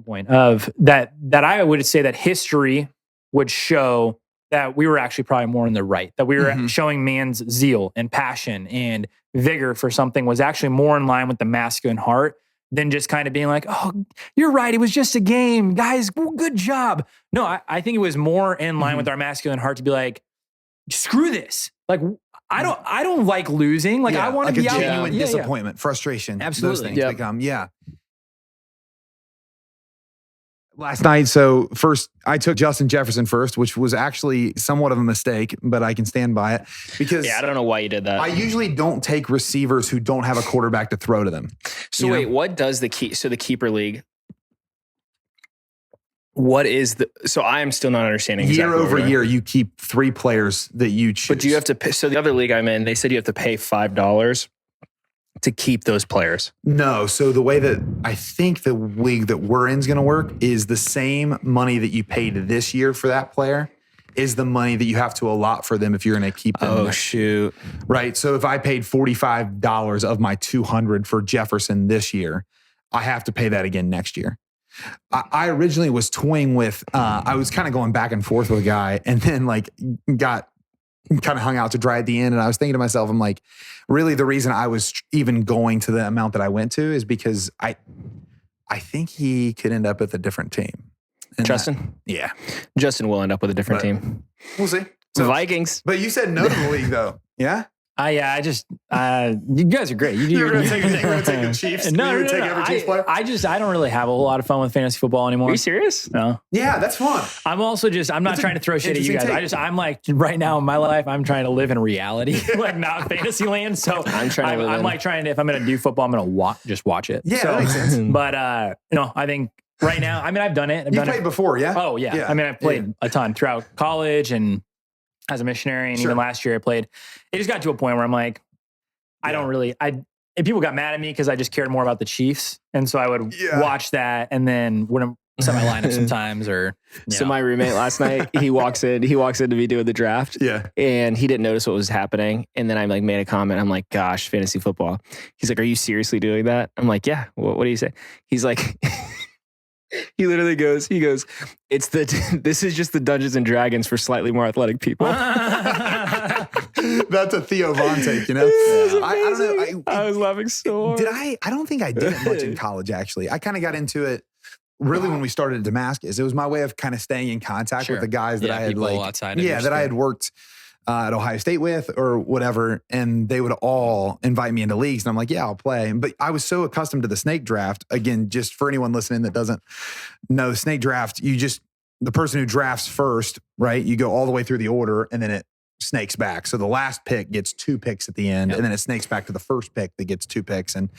point of that I would say that history would show that we were actually probably more in the right, that we were showing man's zeal and passion and vigor for something was actually more in line with the masculine heart than just kind of being like, oh, you're right, it was just a game. Guys, good job. No, I think it was more in line with our masculine heart to be like, screw this. Like, I don't like losing. Like, I want to be out. Genuine disappointment, frustration. Absolutely. Those things become, Last night, so first, I took Justin Jefferson first, which was actually somewhat of a mistake, but I can stand by it because I don't know why you did that. I usually don't take receivers who don't have a quarterback to throw to them. So wait, what does the keeper league? What is so I am still not understanding. Year over year, you keep 3 players that you choose. But do you have to pay? So the other league I'm in, they said you have to pay $5 to keep those players. No. So the way that I think the league that we're in is going to work is the same money that you paid this year for that player is the money that you have to allot for them if you're going to keep them. Oh, shoot. Right. So if I paid $45 of my $200 for Jefferson this year, I have to pay that again next year. I originally was toying with, I was kind of going back and forth with a guy and then got kind of hung out to dry at the end. And I was thinking to myself, I'm like, really the reason I was even going to the amount that I went to is because I think he could end up with a different team. And Justin? Yeah. Justin will end up with a different team. We'll see. So, Vikings. But you said no to the league though. Yeah? You guys are great. You're going to take the Chiefs? No, take every Chiefs player? I don't really have a whole lot of fun with fantasy football anymore. Are you serious? No. Yeah, that's fun. I'm not trying to throw shit at you guys. I'm like, right now in my life, I'm trying to live in reality, like not fantasy land. So I'm trying to, if I'm going to do football, I'm going to just watch it. Yeah, that makes sense. But, I think right now, I've done it. You've played before, yeah? Oh, yeah. I mean, I've played a ton throughout college and as a missionary, and even last year I played. It just got to a point where I'm like, and people got mad at me because I just cared more about the Chiefs. And so I would watch that and then wouldn't set my lineup sometimes So my roommate last night, he walks into me doing the draft. Yeah. And he didn't notice what was happening. And then I made a comment. I'm like, gosh, fantasy football. He's like, are you seriously doing that? I'm like, yeah. What do you say? He's like, he literally goes, this is just the Dungeons and Dragons for slightly more athletic people. That's a Theo Von take, you know? I don't know. I was laughing so hard. I don't think I did it much in college, actually. I kind of got into it really when we started at Damascus. It was my way of kind of staying in contact with the guys that I had that I had worked at Ohio State with or whatever, and they would all invite me into leagues, and I'm like, yeah, I'll play. But I was so accustomed to the snake draft. Again, just for anyone listening that doesn't know, snake draft, the person who drafts first, right? You go all the way through the order, and then it snakes back. So the last pick gets 2 picks at the end, and then it snakes back to the first pick that gets 2 picks, and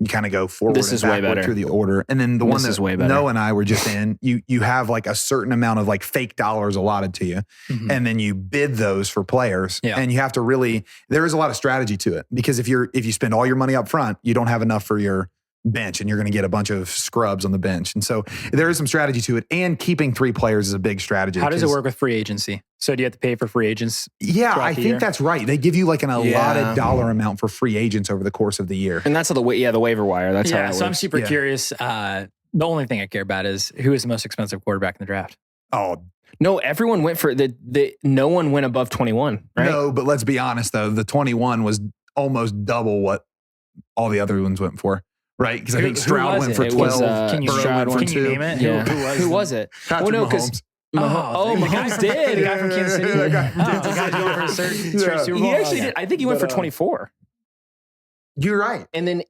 you kind of go forward and backward through the order. And then the one that Noah and I were just in, you have like a certain amount of like fake dollars allotted to you, and then you bid those for players, and you have to really, there is a lot of strategy to it, because if you spend all your money up front, you don't have enough for your bench, and you're going to get a bunch of scrubs on the bench. And so there is some strategy to it, and keeping 3 players is a big strategy. How does it work with free agency? So do you have to pay for free agents? Yeah, I think that's right. They give you like an allotted dollar amount for free agents over the course of the year. And that's the waiver wire. That's how it works. So I'm super curious. The only thing I care about is who is the most expensive quarterback in the draft. Oh, no, everyone went for no one went above 21, right? No, but let's be honest though, the 21 was almost double what all the other ones went for. Right, because I think Stroud went for 12. Can you name it? Yeah. Who was it? Patrick Mahomes. Mahomes did. The guy from Kansas City. The guy's going for a straight Super Bowl. He actually did. I think he went for 24. You're right. And then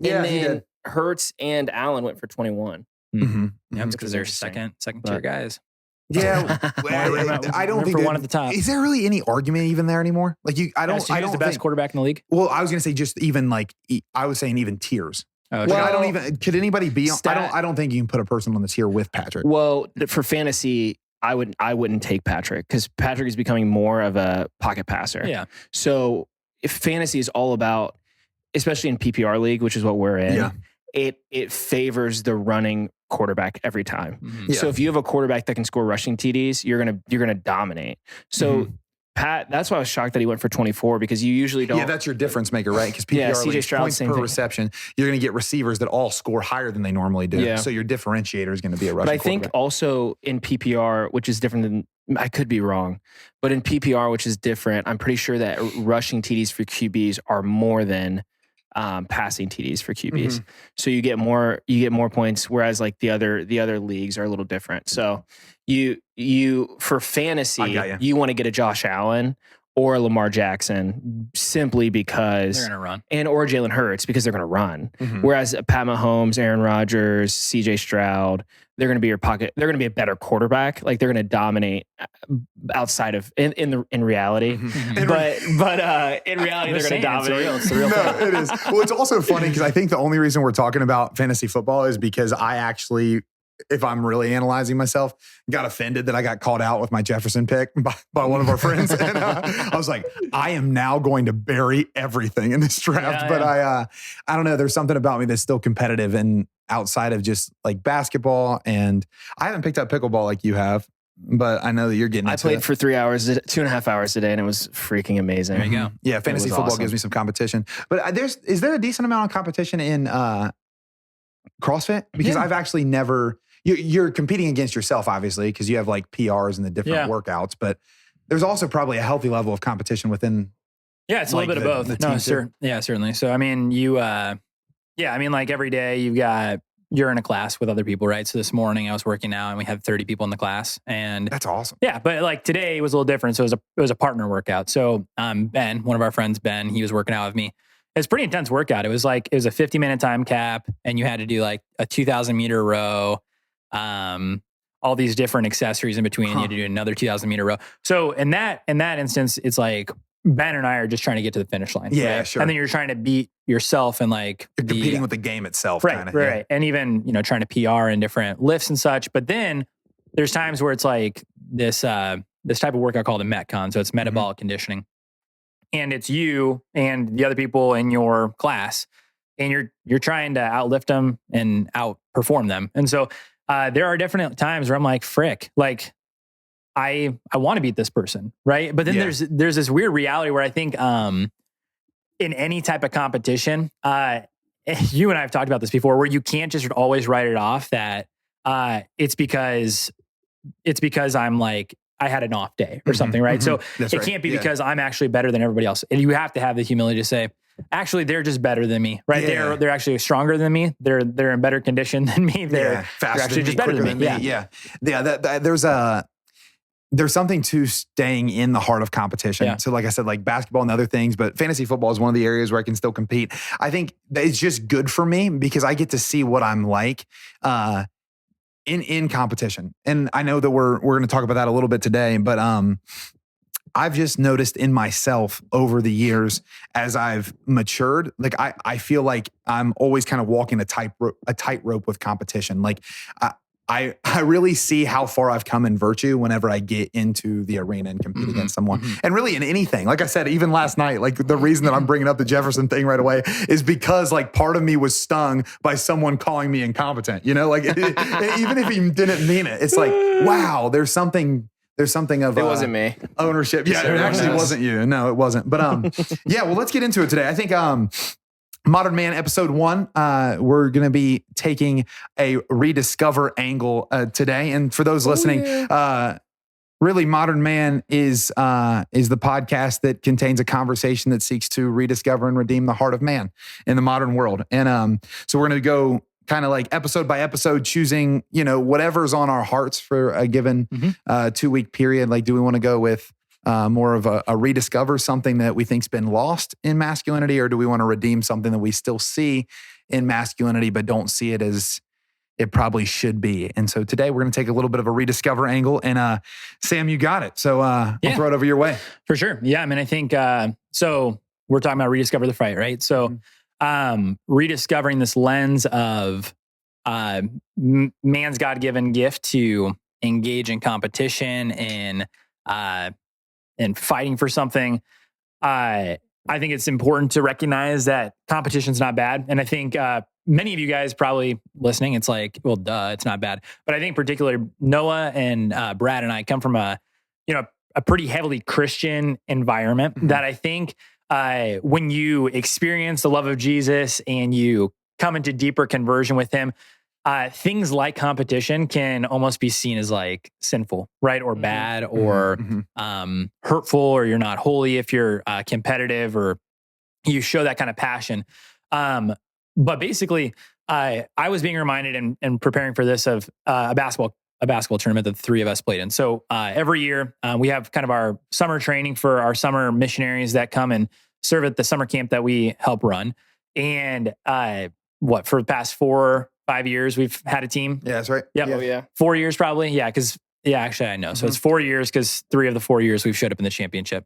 Hurts and Allen went for 21. Yeah, it's because they're second tier guys. Yeah, I don't think one at the top. Is there really any argument even there anymore? Like I don't the best quarterback in the league. Well, I was gonna say just even like I was saying even tiers. Oh, well, I don't even. Could anybody be? I don't think you can put a person on the tier with Patrick. Well, for fantasy, I wouldn't take Patrick, because Patrick is becoming more of a pocket passer. Yeah. So if fantasy is all about, especially in PPR league, which is what we're in, it favors the running quarterback every time. So if you have a quarterback that can score rushing TDs, you're gonna dominate. So Pat, that's why I was shocked that he went for 24 because you usually don't. Yeah, that's your difference maker, right? Because PPR CJ Stroud, points per reception, you're going to get receivers that all score higher than they normally do. Yeah. So your differentiator is going to be a rushing But I think also in PPR, which is different than, I could be wrong, but in PPR, which is different, I'm pretty sure that rushing TDs for QBs are more than passing TDs for QBs. Mm-hmm. So you get more points, whereas like the other leagues are a little different. So you for fantasy, you want to get a Josh Allen or a Lamar Jackson simply because they're going to run, and or Jalen Hurts because they're going to run. Mm-hmm. Whereas Pat Mahomes, Aaron Rodgers, CJ Stroud, they're going to be your pocket. They're going to be a better quarterback. Like they're going to dominate outside of in reality. Mm-hmm. But in reality, they're going to dominate. It's the real thing. No, it is. Well, it's also funny because I think the only reason we're talking about fantasy football is because I actually, if I'm really analyzing myself, got offended that I got called out with my Jefferson pick by one of our friends. And I was like, I am now going to bury everything in this draft. But I don't know. There's something about me that's still competitive and outside of just like basketball. And I haven't picked up pickleball like you have, but I know that you're getting into it. I played for 3 hours, 2.5 hours a day, and it was freaking amazing. There you go. Yeah, fantasy football gives me some competition. But is there a decent amount of competition in CrossFit? Because I've actually never... You're competing against yourself, obviously, because you have like PRs and the different workouts, but there's also probably a healthy level of competition within. Yeah, it's a little bit of both. No, sure. Yeah, certainly. So, I mean, like every day you're in a class with other people, right? So this morning I was working out and we had 30 people in the class, and that's awesome. Yeah, but like today was a little different. So it was a partner workout. So Ben, one of our friends, Ben, he was working out with me. It's a pretty intense workout. It was a 50-minute time cap, and you had to do like a 2,000 meter row. All these different accessories in between. You had to do another 2,000 meter row. So in that instance, it's like Ben and I are just trying to get to the finish line. Yeah, right? sure. And then you're trying to beat yourself and like you're competing with the game itself. Right, kinda, right. And even, trying to PR in different lifts and such. But then there's times where it's like this type of workout called a Metcon. So it's metabolic conditioning. And it's you and the other people in your class, and you're trying to outlift them and outperform them. And so there are different times where I'm like, frick, like I want to beat this person, right? But then there's this weird reality where I think in any type of competition, you and I have talked about this before, where you can't just always write it off that it's because I'm like, I had an off day or something, right? So it can't be because I'm actually better than everybody else. And you have to have the humility to say, actually, they're just better than me, right? Yeah. They're actually stronger than me. They're in better condition than me. They're actually just better than me. Yeah. There's something to staying in the heart of competition. Yeah. So like I said, like basketball and other things, but fantasy football is one of the areas where I can still compete. I think it's just good for me because I get to see what I'm like in competition. And I know that we're going to talk about that a little bit today, but I've just noticed in myself over the years as I've matured, like I feel like I'm always kind of walking a tightrope with competition. Like I really see how far I've come in virtue whenever I get into the arena and compete against someone. And really in anything, like I said, even last night, like the reason that I'm bringing up the Jefferson thing right away is because like part of me was stung by someone calling me incompetent, like even if he didn't mean it, it's like, wow, there's something of it wasn't me. Ownership. Yeah, it actually wasn't you. No, it wasn't. But yeah, well, let's get into it today. I think Modern Man episode 1, we're going to be taking a rediscover angle today. And for those listening, really Modern Man is the podcast that contains a conversation that seeks to rediscover and redeem the heart of man in the modern world. And so we're going to go kind of like episode by episode, choosing, whatever's on our hearts for a given 2-week period. Like, do we want to go with more of a rediscover something that we think's been lost in masculinity, or do we want to redeem something that we still see in masculinity, but don't see it as it probably should be? And so today we're going to take a little bit of a rediscover angle, and Sam, you got it. So I'll throw it over your way. For sure. Yeah. I mean, I think, so we're talking about Rediscover the Fight, right? So rediscovering this lens of man's God-given gift to engage in competition and fighting for something. I think it's important to recognize that competition's not bad. And I think many of you guys probably listening, it's like, well, duh, it's not bad. But I think particularly Noah and Brad and I come from a a pretty heavily Christian environment that I think when you experience the love of Jesus and you come into deeper conversion with him, things like competition can almost be seen as like sinful, right? Or bad or hurtful, or you're not holy if you're competitive or you show that kind of passion. But basically, I was being reminded in preparing for this of a basketball tournament that the three of us played in. So every year we have kind of our summer training for our summer missionaries that come and serve at the summer camp that we help run. And for the past 4 or 5 years, we've had a team. Yeah, that's right. Yep. Oh, yeah. 4 years probably. Yeah, actually I know. So it's 4 years because 3 of the 4 years we've showed up in the championship.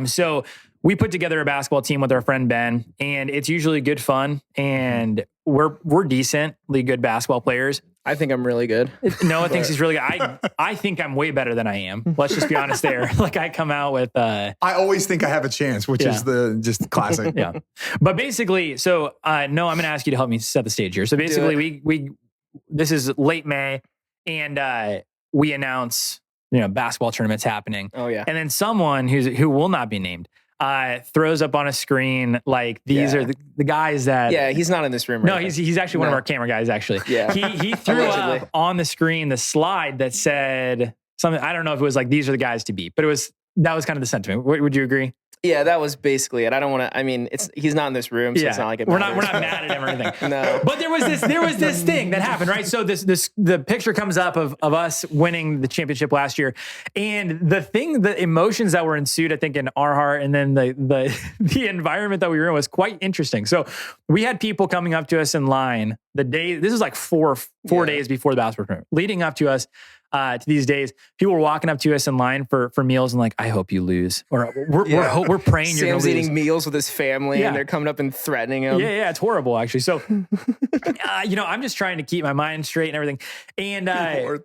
So we put together a basketball team with our friend Ben, and it's usually good fun, and we're decently good basketball players. I think I'm really good. Noah thinks he's really good. I think I'm way better than I am. Let's just be honest there. Like I come out with... I always think I have a chance, which is just classic. Yeah. But basically, so no, I'm going to ask you to help me set the stage here. So basically we this is late May, and we announce, basketball tournaments happening. Oh yeah. And then someone who will not be named throws up on a screen like these are the guys that... Yeah, he's not in this room. No, he's actually one of our camera guys, actually. Yeah. He threw up on the screen the slide that said something. I don't know if it was like, these are the guys to beat, but that was kind of the sentiment. Would you agree? Yeah, that was basically it. I don't want to. I mean, he's not in this room, so it's not like it matters. We're not mad at him or anything. No, but there was this thing that happened, right? So the picture comes up of us winning the championship last year, and the emotions that were ensued, I think, in our heart, and then the environment that we were in was quite interesting. So we had people coming up to us in line the day. This is like four days before the basketball tournament, leading up to us. To these days, people were walking up to us in line for meals and like, I hope you lose, or we're praying you're going to lose. Sam's eating meals with his family, and they're coming up and threatening him. Yeah, it's horrible actually. So, I'm just trying to keep my mind straight and everything. And the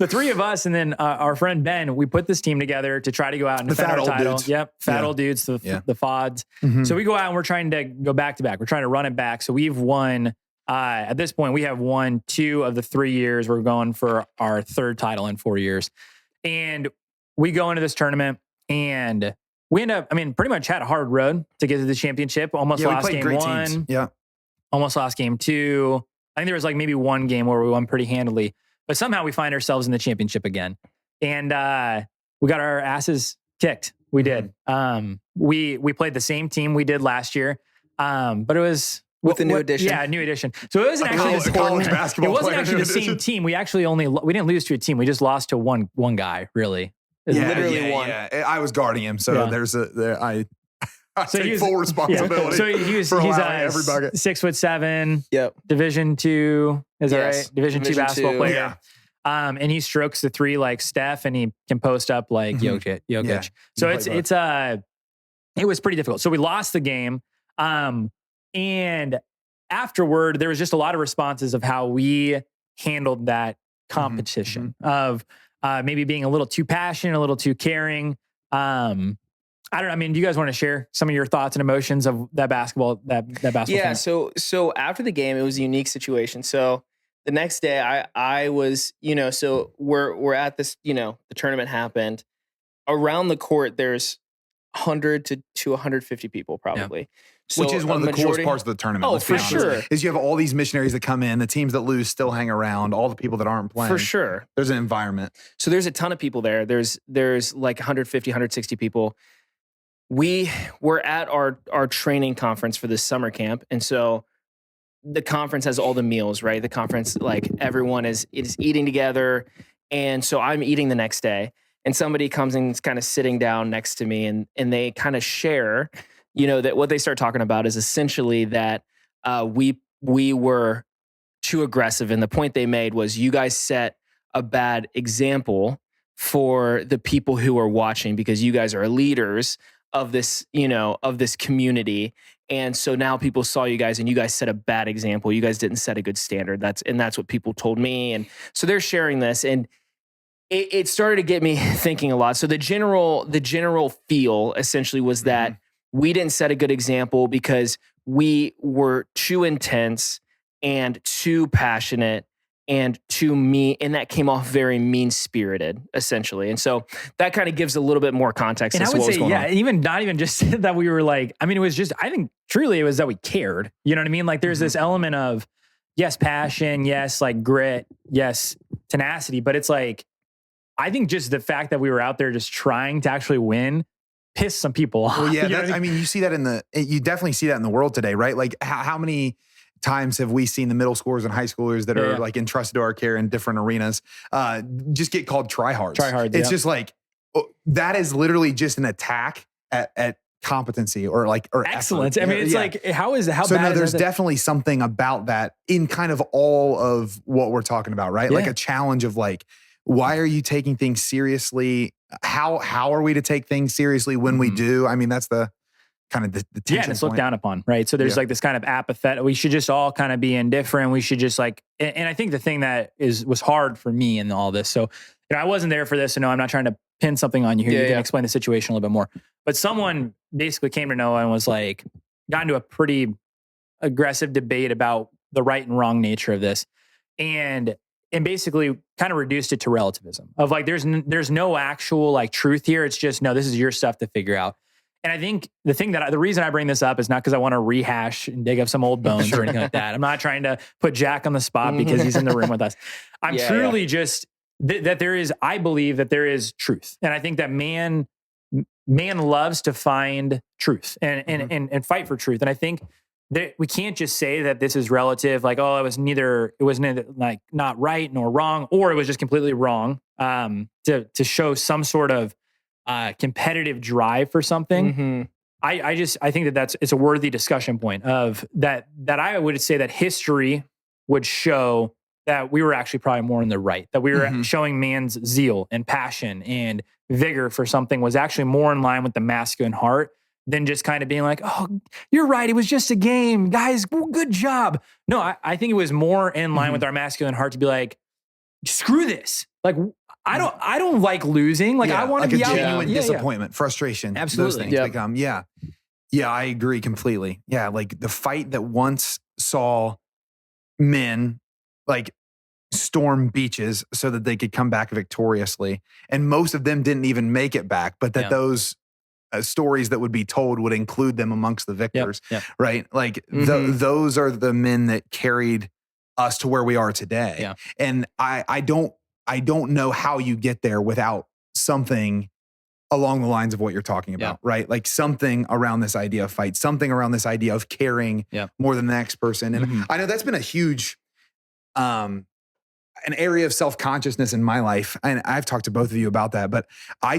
three of us, and then our friend Ben, we put this team together to try to go out and defend our title. Dudes. Yep, fat old dudes, the FODs. So we go out and we're trying to go back to back. We're trying to run it back. So we've won. At this point, we have won 2 of the 3 years. We're going for our 3rd title in 4 years. And we go into this tournament and we end up, pretty much had a hard road to get to the championship. Almost lost game 1. Teams. Yeah. Almost lost game 2. I think there was like maybe one game where we won pretty handily. But somehow we find ourselves in the championship again. And we got our asses kicked. We did. We played the same team we did last year. But it was... With a new edition. Yeah, a new edition. So it wasn't actually college basketball. It wasn't actually the same team. We actually we didn't lose to a team. We just lost to one guy, really. Literally one. Yeah. I was guarding him, so I take full responsibility. Yeah. So he's every bucket. 6'7". Yep. Division 2. Is that right? Division 2 basketball player. Yeah. And he strokes the 3 like Steph, and he can post up like Jokic. Yeah. So it was pretty difficult. So we lost the game. And afterward, there was just a lot of responses of how we handled that competition of maybe being a little too passionate, a little too caring. I don't know. Do you guys want to share some of your thoughts and emotions of that basketball? Yeah. So after the game, it was a unique situation. So the next day, I was, so we're at this, the tournament happened. Around the court, there's 100 to 150 people probably. Yeah. So which is one of the coolest parts of the tournament. Oh, for sure. Is you have all these missionaries that come in, the teams that lose still hang around, all the people that aren't playing. For sure. There's an environment. So there's a ton of people there. There's like 150, 160 people. We were at our training conference for this summer camp. And so the conference has all the meals, right? The conference, like everyone is eating together. And so I'm eating the next day. And somebody comes and is kind of sitting down next to me, and they kind of share, that what they start talking about is essentially that we were too aggressive. And the point they made was, you guys set a bad example for the people who are watching, because you guys are leaders of this, of this community. And so now people saw you guys, and you guys set a bad example. You guys didn't set a good standard. That's what people told me. And so they're sharing this, and it started to get me thinking a lot. So the general feel essentially was that we didn't set a good example because we were too intense and too passionate and to me, and that came off very mean-spirited, essentially. And so that kind of gives a little bit more context. And as I would to what say, was going on. even not even just that we were like, I mean, it was just, I think truly it was that we cared. You know what I mean? Like there's this element of, yes, passion, yes, like grit, yes, tenacity, but it's like, I think just the fact that we were out there just trying to actually win pissed some people off. Well, yeah, You know what I mean, you see that you definitely see that in the world today, right? Like how many times have we seen the middle schoolers and high schoolers that are like entrusted to our care in different arenas just get called tryhards? Tryhards, It's just like, that is literally just an attack at competency or excellence. Effort. I mean, it's like, how so bad no, is there's that? definitely something about that in kind of all of what we're talking about, right? Like a challenge of like, why are you taking things seriously? How are we to take things seriously when we do? I mean, that's the kind of the tension and it's point. looked down upon, right? So there's like this kind of apathetic, we should just all kind of be indifferent. We should just like, and I think the thing that was hard for me in all this. So, I wasn't there for this. So no, I'm not trying to pin something on you here. You can explain the situation a little bit more. But someone basically came to Noah and was like, got into a pretty aggressive debate about the right and wrong nature of this. And basically kind of reduced it to relativism of like, there's no actual like truth here. It's just, no, this is your stuff to figure out. And I think the reason I bring this up is not because I want to rehash and dig up some old bones or anything like that. I'm not trying to put Jack on the spot because he's in the room with us. I'm truly just that there is, I believe that there is truth. And I think that man loves to find truth and fight for truth. And I think that we can't just say that this is relative, like, oh, it was neither like not right nor wrong, or it was just completely wrong, to show some sort of competitive drive for something. I think that it's a worthy discussion point of that I would say that history would show that we were actually probably more in the right, that we were showing man's zeal and passion and vigor for something was actually more in line with the masculine heart than just kind of being like, oh, you're right, it was just a game, guys, good job. No, I think it was more in line with our masculine heart to be like, screw this. Like, I don't like losing. Like, I want to be a genuine disappointment, frustration. Absolutely. Those things. Yeah, I agree completely. Yeah, like the fight that once saw men like storm beaches so that they could come back victoriously, and most of them didn't even make it back, but that those stories that would be told would include them amongst the victors, right? Like those are the men that carried us to where we are today. Yeah. And I don't know how you get there without something along the lines of what you're talking about, right? Like something around this idea of fight, something around this idea of caring more than the next person. And I know that's been a huge, an area of self-consciousness in my life. And I've talked to both of you about that, but I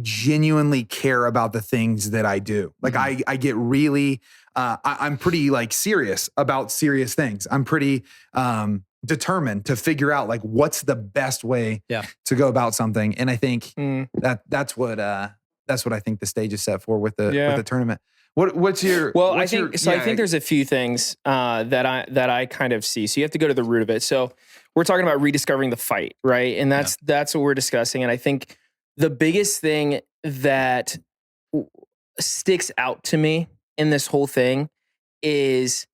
genuinely care about the things that I do. Like I get really, I'm pretty like serious about serious things. I'm pretty, determined to figure out like what's the best way to go about something. And I think that's what I think the stage is set for with the tournament. What's your I think there's a few things that I kind of see. So you have to go to the root of it. So we're talking about rediscovering the fight, right? And that's what we're discussing. And I think the biggest thing that sticks out to me in this whole thing is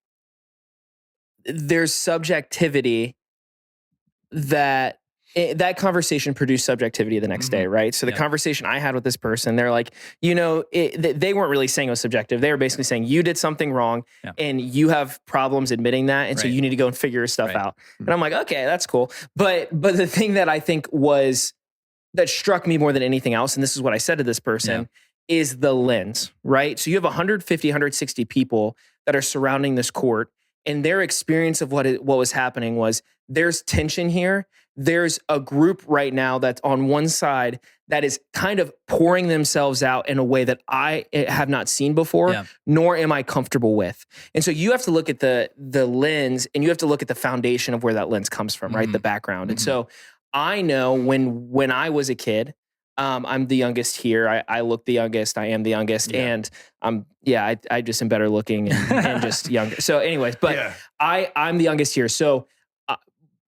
there's subjectivity that conversation produced subjectivity the next day, right? So the conversation I had with this person, they're like, they weren't really saying it was subjective. They were basically saying you did something wrong and you have problems admitting that. And so you need to go and figure your stuff out. And I'm like, okay, that's cool. But the thing that I think that struck me more than anything else, and this is what I said to this person, is the lens, right? So you have 150, 160 people that are surrounding this court, and their experience of what was happening was there's tension here. There's a group right now that's on one side that is kind of pouring themselves out in a way that I have not seen before, nor am I comfortable with. And so you have to look at the lens, and you have to look at the foundation of where that lens comes from, right? The background. And so I know when I was a kid, I'm the youngest here. I look the youngest. I am the youngest. And I just am better looking and just younger. So anyways, but I'm the youngest here. So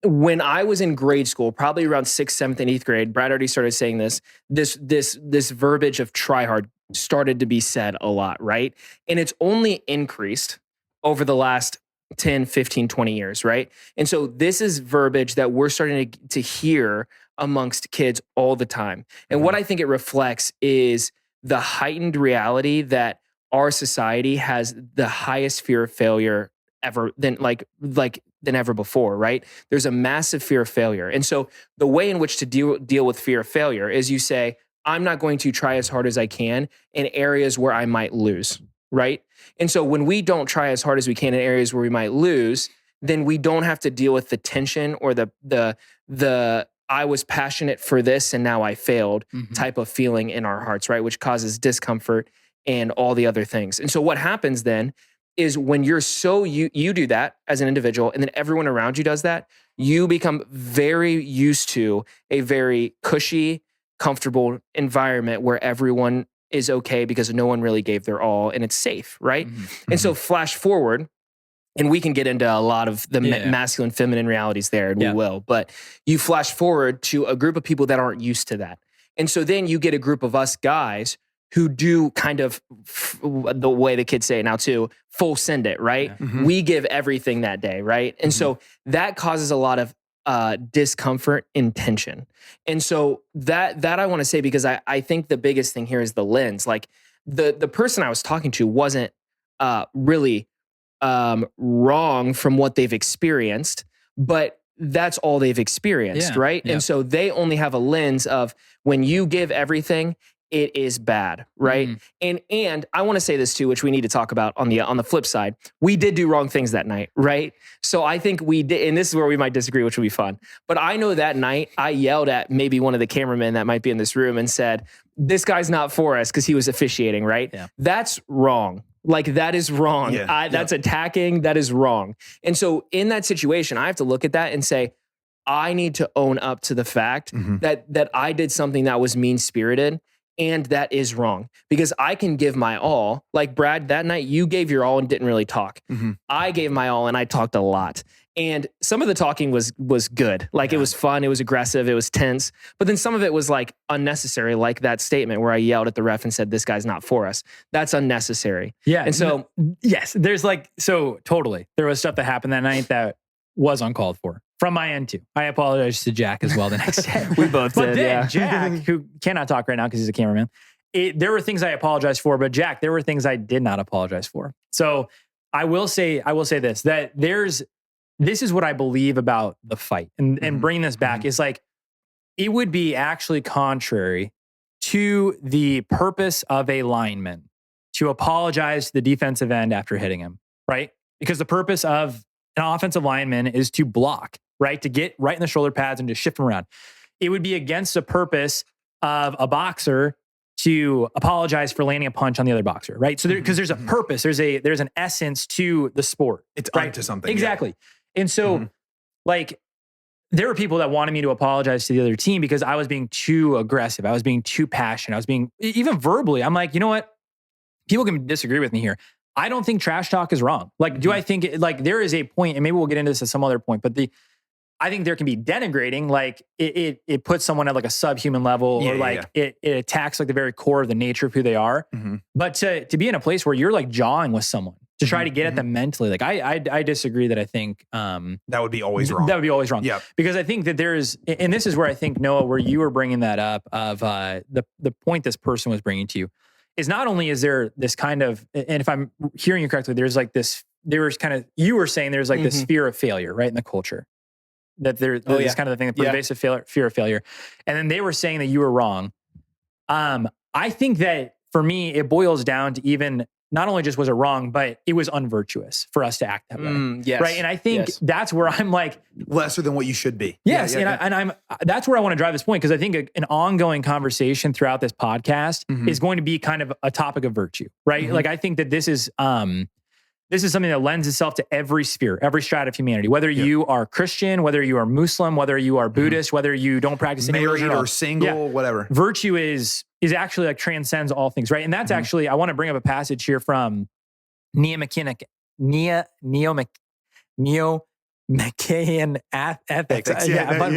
when I was in grade school, probably around 6th, 7th, and 8th grade, Brad already started saying this verbiage of try hard started to be said a lot, right? And it's only increased over the last 10, 15, 20 years, right? And so this is verbiage that we're starting to hear amongst kids all the time. And what I think it reflects is the heightened reality that our society has the highest fear of failure ever than ever before, right? There's a massive fear of failure. And so the way in which to deal with fear of failure is you say, I'm not going to try as hard as I can in areas where I might lose, right? And so when we don't try as hard as we can in areas where we might lose, then we don't have to deal with the tension or the I was passionate for this and now I failed type of feeling in our hearts, right? Which causes discomfort and all the other things. And so what happens then is when you're you do that as an individual and then everyone around you does that, you become very used to a very cushy, comfortable environment where everyone is okay because no one really gave their all and it's safe, right? And so flash forward, and we can get into a lot of the masculine, feminine realities there, and we will, but you flash forward to a group of people that aren't used to that. And so then you get a group of us guys who do kind of the way the kids say it now too, full send it, right? We give everything that day, right? And so that causes a lot of discomfort and tension. And so that I want to say, because I think the biggest thing here is the lens. Like the person I was talking to wasn't really wrong from what they've experienced, but that's all they've experienced, right? And so they only have a lens of when you give everything, it is bad, right? And I want to say this too, which we need to talk about on the flip side. We did do wrong things that night, right? So I think we did, and this is where we might disagree, which will be fun. But I know that night I yelled at maybe one of the cameramen that might be in this room and said, "This guy's not for us," because he was officiating, right? That's wrong. Like that is wrong. That's attacking. That is wrong. And so in that situation, I have to look at that and say, I need to own up to the fact that I did something that was mean-spirited. And that is wrong because I can give my all. Like Brad, that night you gave your all and didn't really talk. I gave my all and I talked a lot. And some of the talking was good. Like it was fun. It was aggressive. It was tense. But then some of it was like unnecessary. Like that statement where I yelled at the ref and said, "This guy's not for us." That's unnecessary. Yeah. And so, yes, totally. There was stuff that happened that night that was uncalled for. From my end too. I apologize to Jack as well the next day. We both did, But then Jack, who cannot talk right now because he's a cameraman, there were things I apologized for, but Jack, there were things I did not apologize for. So I will say this, that this is what I believe about the fight. And bringing this back is like, it would be actually contrary to the purpose of a lineman to apologize to the defensive end after hitting him, right? Because the purpose of an offensive lineman is to block, right? To get right in the shoulder pads and to shift them around. It would be against the purpose of a boxer to apologize for landing a punch on the other boxer, right? So because there's a purpose, there's an essence to the sport. It's right? onto something. Exactly. And so like there were people that wanted me to apologize to the other team because I was being too aggressive. I was being too passionate. I was being, even verbally, I'm like, you know what? People can disagree with me here. I don't think trash talk is wrong. Like, do I think there is a point, and maybe we'll get into this at some other point, but I think there can be denigrating, like it puts someone at like a subhuman level, it attacks like the very core of the nature of who they are. But to be in a place where you're like jawing with someone to try to get at them mentally, like I disagree that I think that would be always wrong. That would be always wrong. Yeah. Because I think that there's, and this is where I think, Noah, where you were bringing that up of the point this person was bringing to you, is not only is there this kind of, and if I'm hearing you correctly, there's like this, you were saying there's like this fear of failure, right, in the culture. That there's kind of the thing, the pervasive fear of failure. And then they were saying that you were wrong. I think that for me, it boils down to even, not only just was it wrong, but it was unvirtuous for us to act that way. Yes. Right. And I think that's where I'm like, lesser than what you should be. Yes. That's where I want to drive this point. Cause I think an ongoing conversation throughout this podcast is going to be kind of a topic of virtue, right? Like, I think that this is something that lends itself to every sphere, every strata of humanity, whether you are Christian, whether you are Muslim, whether you are Buddhist, whether you don't practice any religion or single, whatever. Virtue is actually like transcends all things, right? And that's actually, I want to bring up a passage here from Neo-Machian ethics. I don't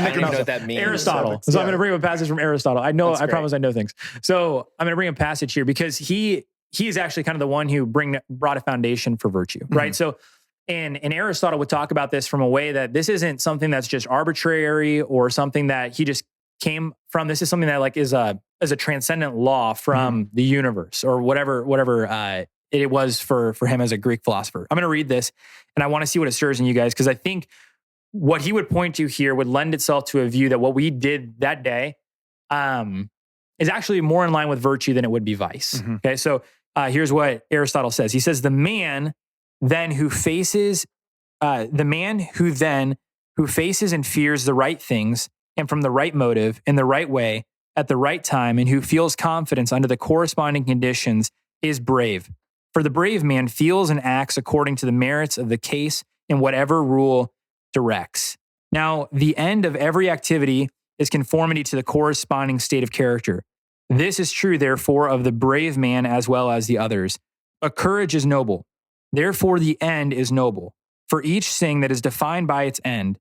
even know what that means. Aristotle. So I'm going to bring up a passage from Aristotle. I promise I know things. So I'm going to bring a passage here because he is actually kind of the one who brought a foundation for virtue, right? So And Aristotle would talk about this from a way that this isn't something that's just arbitrary or something that he just came from. This is something that like is a transcendent law from the universe or whatever it was for him as a Greek philosopher. I'm going to read this and I want to see what it stirs in you guys, because I think what he would point to here would lend itself to a view that what we did that day is actually more in line with virtue than it would be vice. Okay, so here's what Aristotle says. He says, the man who faces and fears the right things and from the right motive in the right way at the right time and who feels confidence under the corresponding conditions is brave. For the brave man feels and acts according to the merits of the case in whatever rule directs. Now, the end of every activity is conformity to the corresponding state of character. This is true, therefore, of the brave man as well as the others. But courage is noble. Therefore, the end is noble. For each thing that is defined by its end.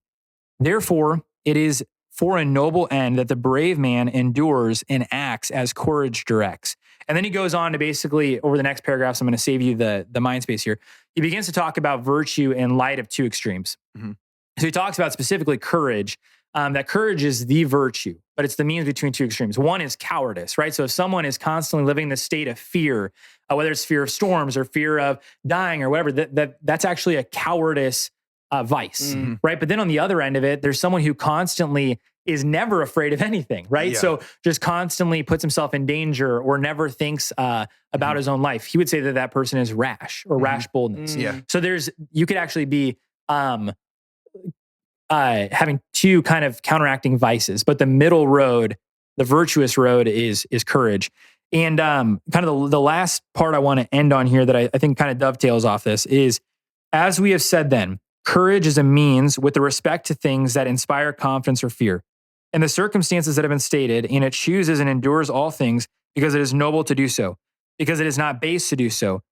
Therefore, it is for a noble end that the brave man endures and acts as courage directs. And then he goes on to basically, over the next paragraphs, I'm going to save you the mind space here. He begins to talk about virtue in light of two extremes. So he talks about specifically courage, that courage is the virtue, but it's the means between two extremes. One is cowardice, right? So if someone is constantly living in this state of fear, whether it's fear of storms or fear of dying or whatever, that's actually a cowardice vice, right? But then on the other end of it, there's someone who constantly is never afraid of anything, right? Yeah. So just constantly puts himself in danger or never thinks about his own life. He would say that person is rash or rash boldness. Yeah. So you could actually be having two kind of counteracting vices, but the middle road, the virtuous road is courage. And kind of the last part I want to end on here that I think kind of dovetails off this is, as we have said then, courage is a means with respect to things that inspire confidence or fear. In the circumstances that have been stated, and it chooses and endures all things because it is noble to do so, because it is not base to do so.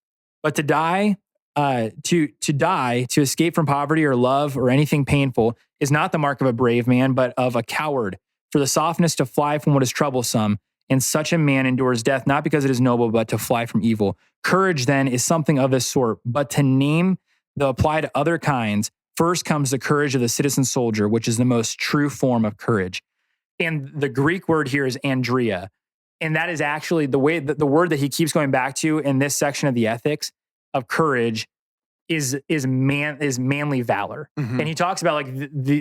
But to die, to escape from poverty or love or anything painful is not the mark of a brave man, but of a coward. For the softness to fly from what is troublesome, and such a man endures death, not because it is noble, but to fly from evil. Courage then is something of this sort, but to name the apply to other kinds, first comes the courage of the citizen soldier, which is the most true form of courage. And the Greek word here is andria. And that is actually the word that he keeps going back to in this section of the ethics of courage is manly valor. And he talks about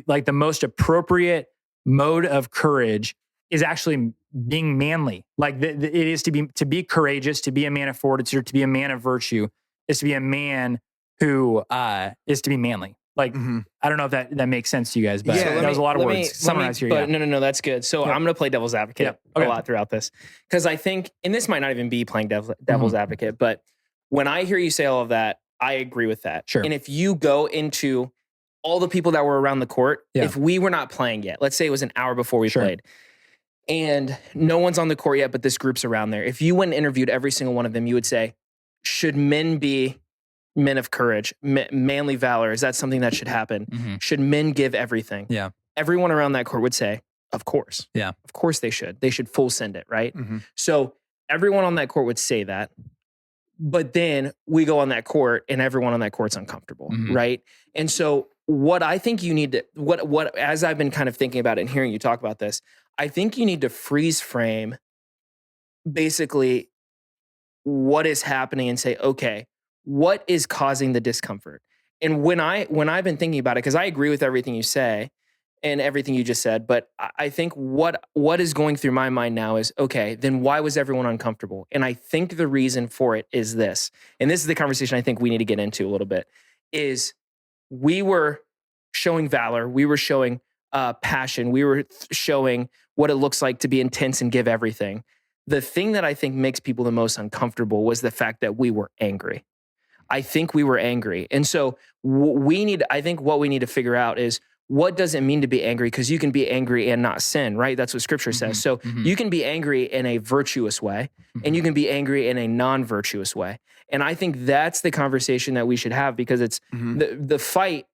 like the most appropriate mode of courage is actually being manly. Like it is to be courageous, to be a man of fortitude, to be a man of virtue, is to be a man who is to be manly. Like, I don't know if that makes sense to you guys, but that was a lot of words. Summarize here. But no, that's good. So I'm going to play devil's advocate a lot throughout this. Because I think, and this might not even be playing devil's advocate, but when I hear you say all of that, I agree with that. Sure. And if you go into all the people that were around the court, if we were not playing yet, let's say it was an hour before we played, and no one's on the court yet, but this group's around there. If you went and interviewed every single one of them, you would say, should men be men of courage, manly valor? Is that something that should happen? Should men give everything? Yeah. Everyone around that court would say, of course. Yeah. Of course they should. They should full send it, right? So everyone on that court would say that. But then we go on that court and everyone on that court's uncomfortable, right? And so what I think you need to, what as I've been kind of thinking about it and hearing you talk about this, I think you need to freeze frame basically what is happening and say, okay, what is causing the discomfort? And when I've been thinking about it, because I agree with everything you say and everything you just said, but I think what is going through my mind now is, okay, then why was everyone uncomfortable? And I think the reason for it is this, and this is the conversation I think we need to get into a little bit, is we were showing valor, we were showing passion, we were showing what it looks like to be intense and give everything. The thing that I think makes people the most uncomfortable was the fact that we were angry. I think we were angry. And so I think what we need to figure out is, what does it mean to be angry? Because you can be angry and not sin, right? That's what scripture says. So you can be angry in a virtuous way and you can be angry in a non-virtuous way. And I think that's the conversation that we should have, because it's the fight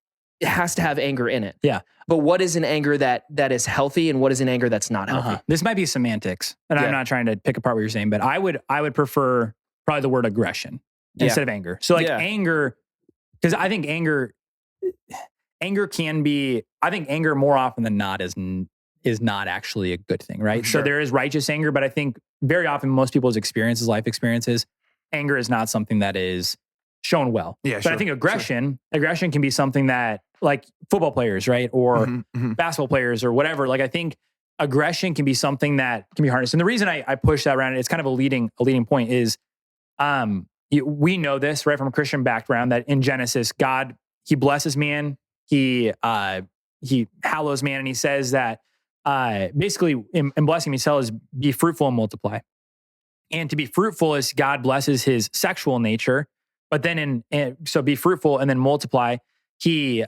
has to have anger in it. Yeah. But what is an anger that is healthy and what is an anger that's not healthy? This might be semantics, and I'm not trying to pick apart what you're saying, but I would prefer probably the word aggression instead of anger. So anger because I think anger can be, I think anger more often than not is not actually a good thing, right? Sure. So there is righteous anger, but I think very often most people's experiences, life experiences, anger is not something that is shown well. Yeah, but I think aggression can be something that, like football players, right? Or basketball players or whatever. Like I think aggression can be something that can be harnessed. And the reason I push that around, it's kind of a leading point is, we know this, right, from a Christian background, that in Genesis, God, he blesses man, he hallows man, and he says that basically in blessing, he tells be fruitful and multiply. And to be fruitful is God blesses his sexual nature, but then so be fruitful and then multiply. He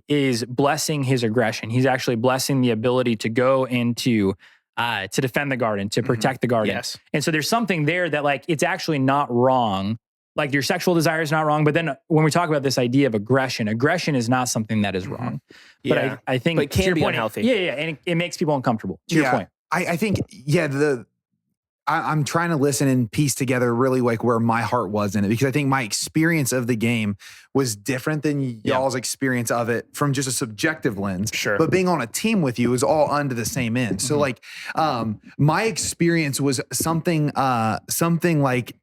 is blessing his aggression. He's actually blessing the ability to go into to defend the garden, to protect the garden. Yes. And so there's something there that, like, it's actually not wrong. Like your sexual desire is not wrong. But then when we talk about this idea of aggression is not something that is wrong. But I think it can be unhealthy. Yeah. And it makes people uncomfortable, to your point. I think, I'm trying to listen and piece together really like where my heart was in it, because I think my experience of the game was different than y'all's experience of it from just a subjective lens. Sure. But being on a team with you is all under the same end. So like, my experience was something like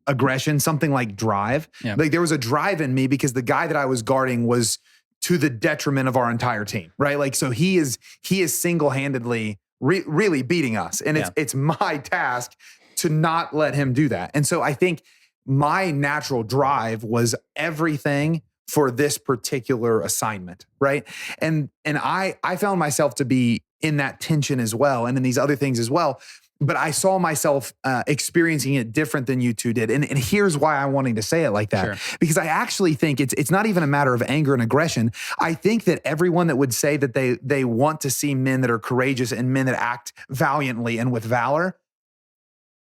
aggression, something like drive. Yeah. Like there was a drive in me because the guy that I was guarding was to the detriment of our entire team, right? Like, so he is single-handedly really beating us. And it's my task to not let him do that. And so I think my natural drive was everything for this particular assignment, right? And I found myself to be in that tension as well, and in these other things as well. But I saw myself experiencing it different than you two did. And here's why I'm wanting to say it like that. Sure. Because I actually think it's not even a matter of anger and aggression. I think that everyone that would say that they want to see men that are courageous and men that act valiantly and with valor,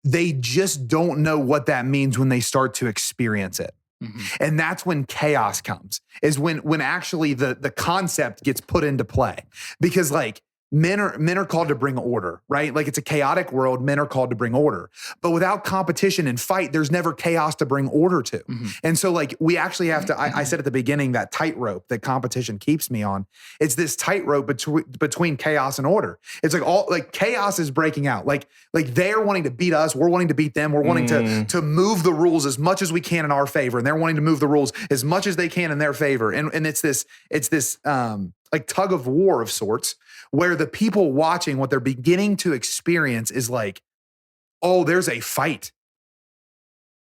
they just don't know what that means when they start to experience it. Mm-hmm. And that's when chaos comes, is when actually the concept gets put into play. Because like, men are called to bring order, right? Like it's a chaotic world. Men are called to bring order, but without competition and fight, there's never chaos to bring order to. Mm-hmm. And so like we actually have to, I said at the beginning, that tightrope that competition keeps me on. It's this tightrope between chaos and order. It's like chaos is breaking out. Like they're wanting to beat us. We're wanting to beat them. We're wanting to move the rules as much as we can in our favor. And they're wanting to move the rules as much as they can in their favor. And it's this like tug of war of sorts, where the people watching, what they're beginning to experience is like, oh, there's a fight.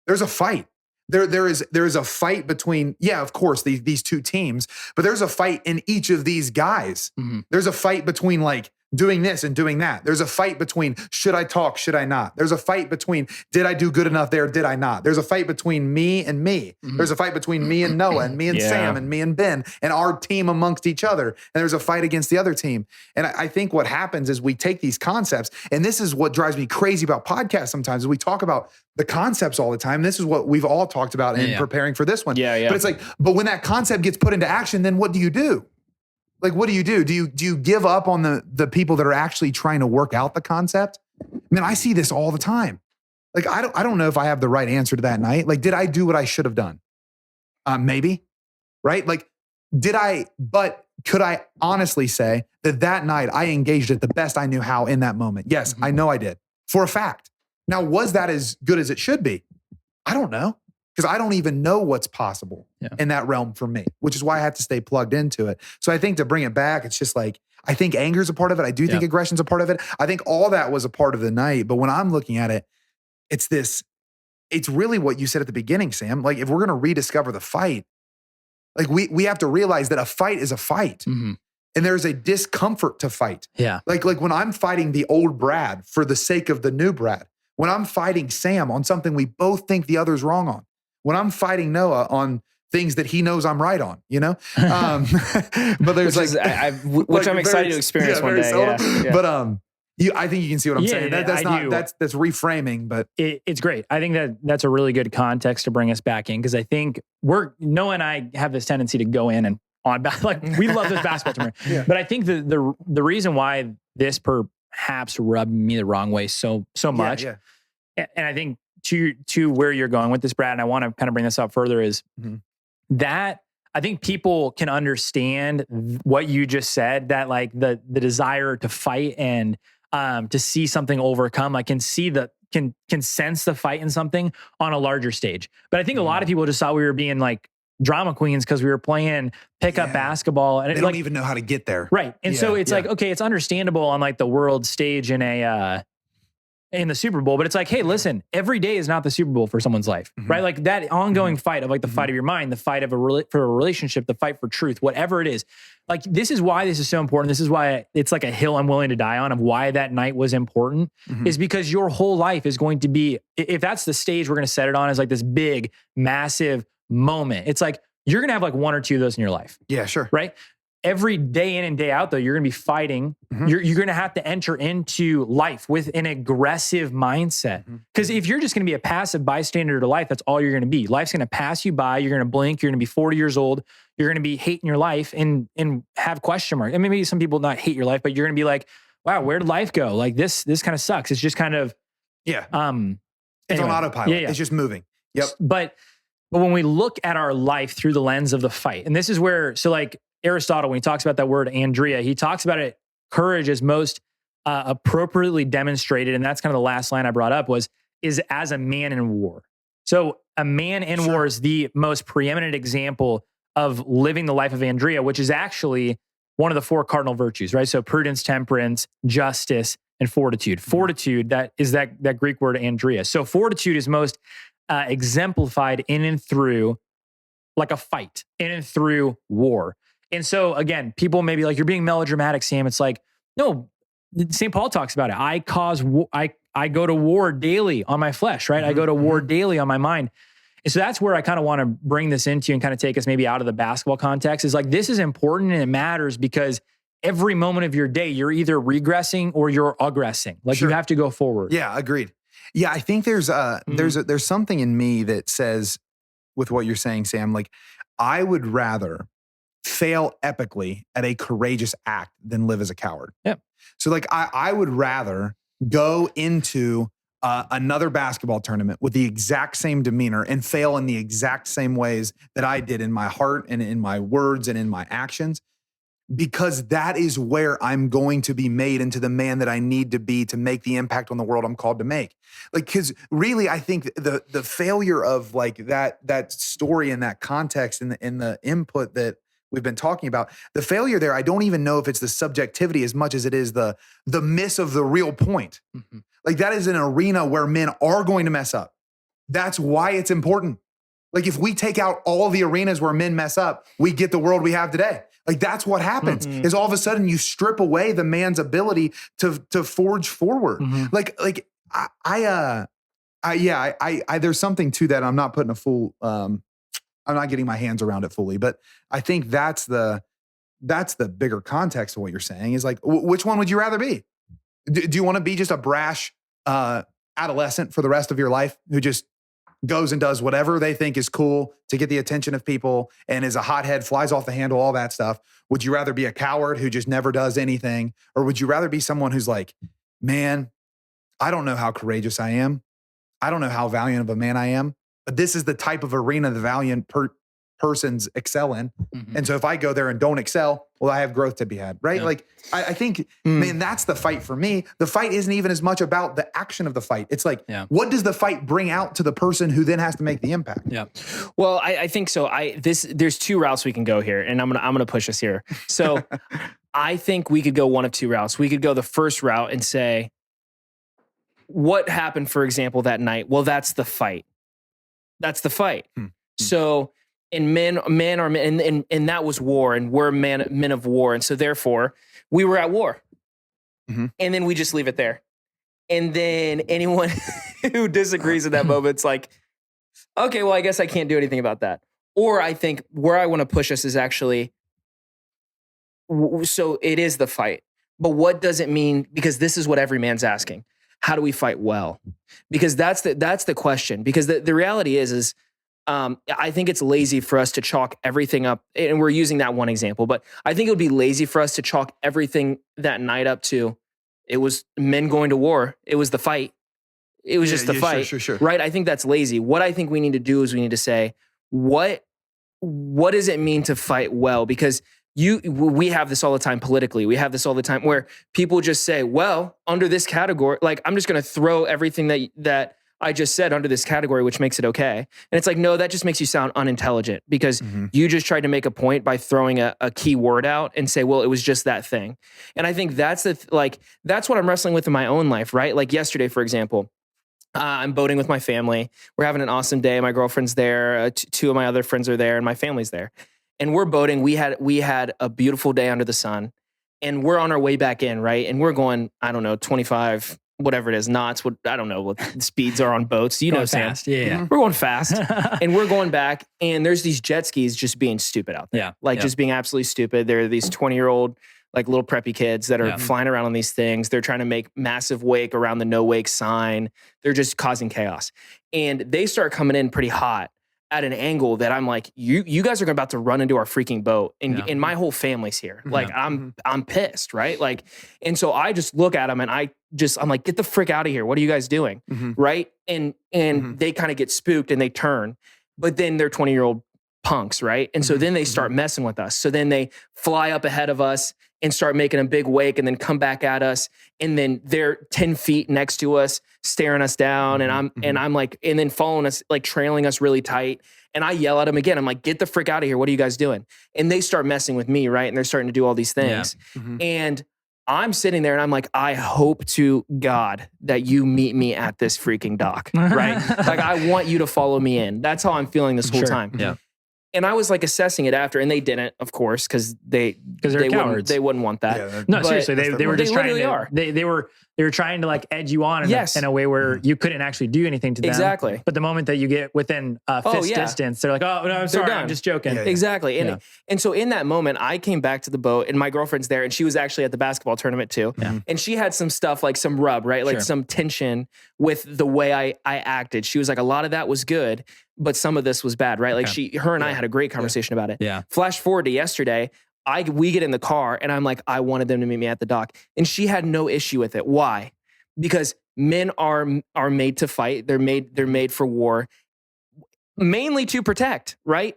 There's a fight. There is a fight between, of course, these two teams, but there's a fight in each of these guys. Mm-hmm. There's a fight between like doing this and doing that. There's a fight between, should I talk, should I not? There's a fight between, did I do good enough there, did I not? There's a fight between me and me. Mm-hmm. There's a fight between me and Noah and me and Sam and me and Ben and our team amongst each other. And there's a fight against the other team. And I think what happens is we take these concepts, and this is what drives me crazy about podcasts sometimes, is we talk about the concepts all the time. This is what we've all talked about in preparing for this one. But it's like, but when that concept gets put into action, then what do you do? Like, what do you do? Do you give up on the people that are actually trying to work out the concept? Man, I see this all the time. Like, I don't know if I have the right answer to that night. Like, did I do what I should have done? Maybe, right? Like, but could I honestly say that night I engaged it the best I knew how in that moment? Yes, I know I did, for a fact. Now, was that as good as it should be? I don't know. Because I don't even know what's possible in that realm for me, which is why I have to stay plugged into it. So I think to bring it back, it's just like, I think anger is a part of it. I do think aggression's a part of it. I think all that was a part of the night. But when I'm looking at it, it's really what you said at the beginning, Sam. Like, if we're going to rediscover the fight, like we have to realize that a fight is a fight. Mm-hmm. And there's a discomfort to fight. Yeah. Like when I'm fighting the old Brad for the sake of the new Brad, when I'm fighting Sam on something we both think the other's wrong on, when I'm fighting Noah on things that he knows I'm right on, you know? But there's which I'm excited to experience one day. Yeah. But I think you can see what I'm saying. That's reframing, but it's great. I think that's a really good context to bring us back in, because I think Noah and I have this tendency to go in and on, like, we love this basketball tournament. But I think the reason why this perhaps rubbed me the wrong way so much, and I think to where you're going with this, Brad, and I want to kind of bring this up further, is that I think people can understand what you just said, that like the desire to fight and to see something overcome, like can sense the fight in something on a larger stage. But I think a lot of people just thought we were being like drama queens because we were playing pickup basketball, and they don't even know how to get there. Right. And so it's like, okay, it's understandable on like the world stage in the Super Bowl, but it's like, hey, listen, every day is not the Super Bowl for someone's life, right? Like that ongoing fight of like the fight of your mind, the fight of for a relationship, the fight for truth, whatever it is. Like, this is why this is so important. This is why it's like a hill I'm willing to die on of why that night was important, is because your whole life is going to be, if that's the stage we're going to set it on, is like this big, massive moment. It's like, you're going to have like one or two of those in your life. Yeah, sure. Right? Every day in and day out, though, you're going to be fighting. You're going to have to enter into life with an aggressive mindset. Because if you're just going to be a passive bystander to life, that's all you're going to be. Life's going to pass you by. You're going to blink. You're going to be 40 years old. You're going to be hating your life and have question marks. And maybe some people not hate your life, but you're going to be like, wow, where did life go? Like this kind of sucks. It's just kind of it's on autopilot. It's just moving. Yep. But when we look at our life through the lens of the fight, and this is where, so like Aristotle, when he talks about that word Andrea, he talks about it, courage is most appropriately demonstrated, and that's kind of the last line I brought up, is as a man in war. So a man in war is the most preeminent example of living the life of Andrea, which is actually one of the 4 cardinal virtues, right? So prudence, temperance, justice, and fortitude. Fortitude, that is that Greek word Andrea. So fortitude is most exemplified in and through like a fight, in and through war. And so again, people may be like, you're being melodramatic, Sam. It's like, no, St. Paul talks about it. I go to war daily on my flesh, right? I go to war daily on my mind. And so that's where I kind of want to bring this into and kind of take us maybe out of the basketball context, is like, this is important and it matters because every moment of your day, you're either regressing or you're aggressing. Like you have to go forward. Yeah, agreed. Yeah, I think there's something in me that says, with what you're saying, Sam, like I would rather fail epically at a courageous act than live as a coward. Yeah. So like I would rather go into another basketball tournament with the exact same demeanor and fail in the exact same ways that I did in my heart and in my words and in my actions, because that is where I'm going to be made into the man that I need to be to make the impact on the world I'm called to make. Like, because really, I think the failure of like that story and that context and the input that we've been talking about, the failure there, I don't even know if it's the subjectivity as much as it is the miss of the real point. Like that is an arena where men are going to mess up. That's why it's important. Like if we take out all the arenas where men mess up, we get the world we have today. Like that's what happens is all of a sudden you strip away the man's ability to forge forward. Like I there's something to that. I'm not putting a full, I'm not getting my hands around it fully, but I think that's the bigger context of what you're saying is like, which one would you rather be? Do you want to be just a brash adolescent for the rest of your life who just goes and does whatever they think is cool to get the attention of people and is a hothead, flies off the handle, all that stuff? Would you rather be a coward who just never does anything? Or would you rather be someone who's like, man, I don't know how courageous I am. I don't know how valiant of a man I am, but this is the type of arena the valiant persons excel in. And so if I go there and don't excel, well, I have growth to be had, right? Yeah. Like I think, man, that's the fight for me. The fight isn't even as much about the action of the fight. It's like, what does the fight bring out to the person who then has to make the impact? Yeah. Well, I think so. There's 2 routes we can go here, and I'm gonna push us here. So I think we could go one of 2 routes. We could go the first route and say, what happened, for example, that night? Well, that's the fight. That's the fight. So, and men are men, and that was war, and we're men of war. And so therefore we were at war. And then we just leave it there. And then anyone who disagrees in that moment, it's like, okay, well, I guess I can't do anything about that. Or I think where I want to push us is actually, so it is the fight, but what does it mean? Because this is what every man's asking. How do we fight well? Because that's the question. Because the reality is I think it's lazy for us to chalk everything up, and we're using that one example, but I think it would be lazy for us to chalk everything that night up to, it was men going to war. It was the fight. It was just a fight. Sure. Right? I think that's lazy. What I think we need to do is we need to say, what does it mean to fight well? Because we have this all the time politically. We have this all the time where people just say, well, under this category, like I'm just going to throw everything that I just said under this category, which makes it okay. And it's like, no, that just makes you sound unintelligent because you just tried to make a point by throwing a key word out and say, well, it was just that thing. And I think that's that's what I'm wrestling with in my own life, right? Like yesterday, for example, I'm boating with my family. We're having an awesome day. My girlfriend's there. Two of my other friends are there and my family's there. And we're boating. We had a beautiful day under the sun and we're on our way back in, right? And we're going, I don't know, 25 whatever it is, knots, I don't know what the speeds are on boats. You know, Sam. Fast. Yeah. We're going fast. And we're going back and there's these jet skis just being stupid out there. Yeah. Just being absolutely stupid. There are these 20-year-old like little preppy kids that are flying around on these things. They're trying to make massive wake around the no wake sign. They're just causing chaos. And they start coming in pretty hot at an angle that I'm like, you guys are about to run into our freaking boat and my whole family's here. Like I'm pissed, right? Like, and so I just look at them and I'm like, get the frick out of here. What are you guys doing? Right? And they kind of get spooked and they turn, but then they're 20-year-old punks, right? And so then they start messing with us. So then they fly up ahead of us and start making a big wake and then come back at us. And then they're 10 feet next to us, staring us down. And I'm like, and then following us, like trailing us really tight. And I yell at them again. I'm like, get the frick out of here. What are you guys doing? And they start messing with me, right? And they're starting to do all these things. And I'm sitting there and I'm like, I hope to God that you meet me at this freaking dock, right? Like I want you to follow me in. That's how I'm feeling this whole time. Yeah. And I was like assessing it after, and they didn't, of course, because they're cowards. They wouldn't want that. Yeah, no, seriously, they were just trying to. They were trying to like edge you on in a way where you couldn't actually do anything to them. Exactly. But the moment that you get within fist distance, they're like, "Oh no, I'm sorry, I'm just joking." Yeah. Exactly. And so in that moment, I came back to the boat, and my girlfriend's there, and she was actually at the basketball tournament too. Yeah. And she had some stuff like some rub, right, like some tension with the way I acted. She was like, a lot of that was good, but some of this was bad, right? Like her and I had a great conversation about it. Yeah. Flash forward to yesterday, we get in the car and I'm like, I wanted them to meet me at the dock. And she had no issue with it. Why? Because men are made to fight. They're made for war, mainly to protect, right?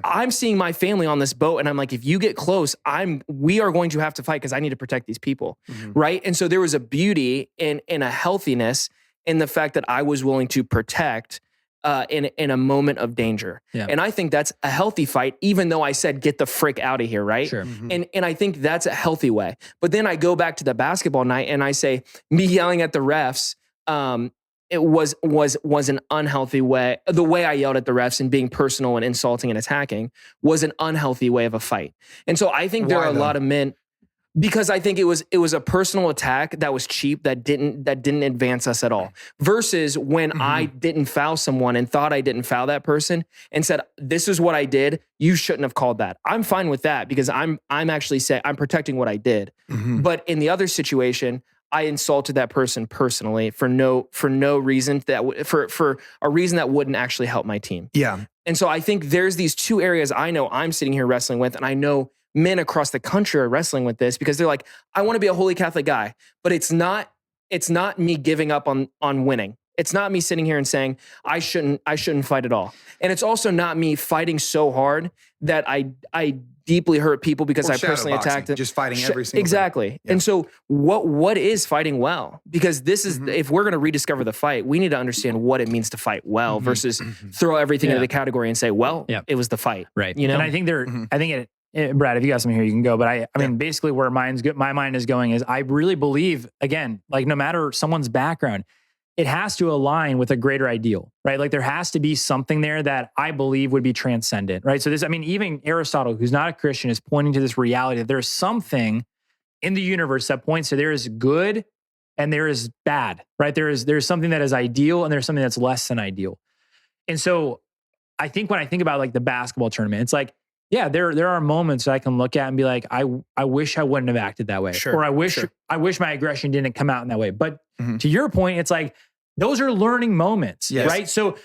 I'm seeing my family on this boat and I'm like, if you get close, we are going to have to fight because I need to protect these people, right? And so there was a beauty and a healthiness in the fact that I was willing to protect in a moment of danger. Yeah. And I think that's a healthy fight, even though I said, get the frick out of here, right? Sure. And I think that's a healthy way. But then I go back to the basketball night and I say, me yelling at the refs, it was an unhealthy way. The way I yelled at the refs and being personal and insulting and attacking was an unhealthy way of a fight. And so I think there are a lot of men, because I think it was a personal attack that was cheap, that didn't advance us at all. Versus when I didn't foul someone and thought I didn't foul that person and said, this is what I did, you shouldn't have called that. I'm fine with that because I'm actually saying I'm protecting what I did. But in the other situation, I insulted that person personally for no reason for a reason that wouldn't actually help my team. Yeah. And so I think there's these two areas I know I'm sitting here wrestling with, and I know men across the country are wrestling with this because they're like, I want to be a holy Catholic guy, but it's not me giving up on winning. It's not me sitting here and saying I shouldn't fight at all. And it's also not me fighting so hard that I deeply hurt people because I personally attacked them. Just fighting every single exactly. thing. Yeah. And so what is fighting well? Because this is if we're going to rediscover the fight, we need to understand what it means to fight well versus throw everything into the category and say, well, it was the fight. Right. You know? And I think Brad, if you got something here, you can go. But I mean, basically where my mind is going is I really believe, again, like no matter someone's background, it has to align with a greater ideal, right? Like there has to be something there that I believe would be transcendent, right? So even Aristotle, who's not a Christian, is pointing to this reality that there's something in the universe that points to there is good and there is bad, right? There's something that is ideal and there's something that's less than ideal. And so I think when I think about like the basketball tournament, it's like, yeah, there are moments that I can look at and be like, I wish I wouldn't have acted that way. Sure, or I wish my aggression didn't come out in that way. But to your point, it's like, those are learning moments, right? So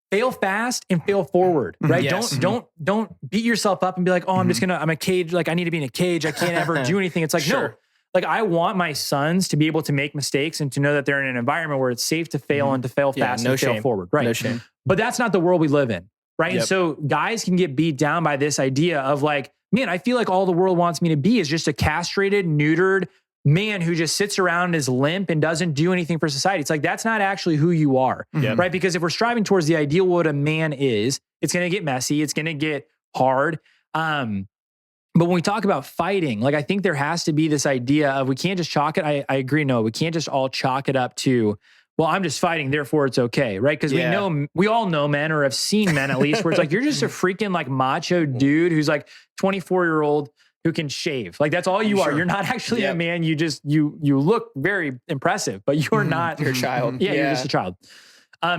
fail fast and fail forward, right? Yes. Don't beat yourself up and be like, oh, I'm a cage. Like I need to be in a cage. I can't ever do anything. It's like, no, Like I want my sons to be able to make mistakes and to know that they're in an environment where it's safe to fail and to fail fast and fail forward. Right. No shame. But that's not the world we live in. Right. And so guys can get beat down by this idea of like, man, I feel like all the world wants me to be is just a castrated, neutered man who just sits around and is limp and doesn't do anything for society. It's like, that's not actually who you are. Right. Because if we're striving towards the ideal, what a man is, it's going to get messy. It's going to get hard. But when we talk about fighting, like I think there has to be this idea of we can't just chalk it. I agree. No, we can't just all chalk it up to, well, I'm just fighting, therefore it's okay, right? Because we all know men or have seen men at least where it's like, you're just a freaking like macho dude who's like 24-year-old who can shave. Like that's all you are. You're not actually a man. You just, you look very impressive, but you're not. You're a child. Yeah, you're just a child.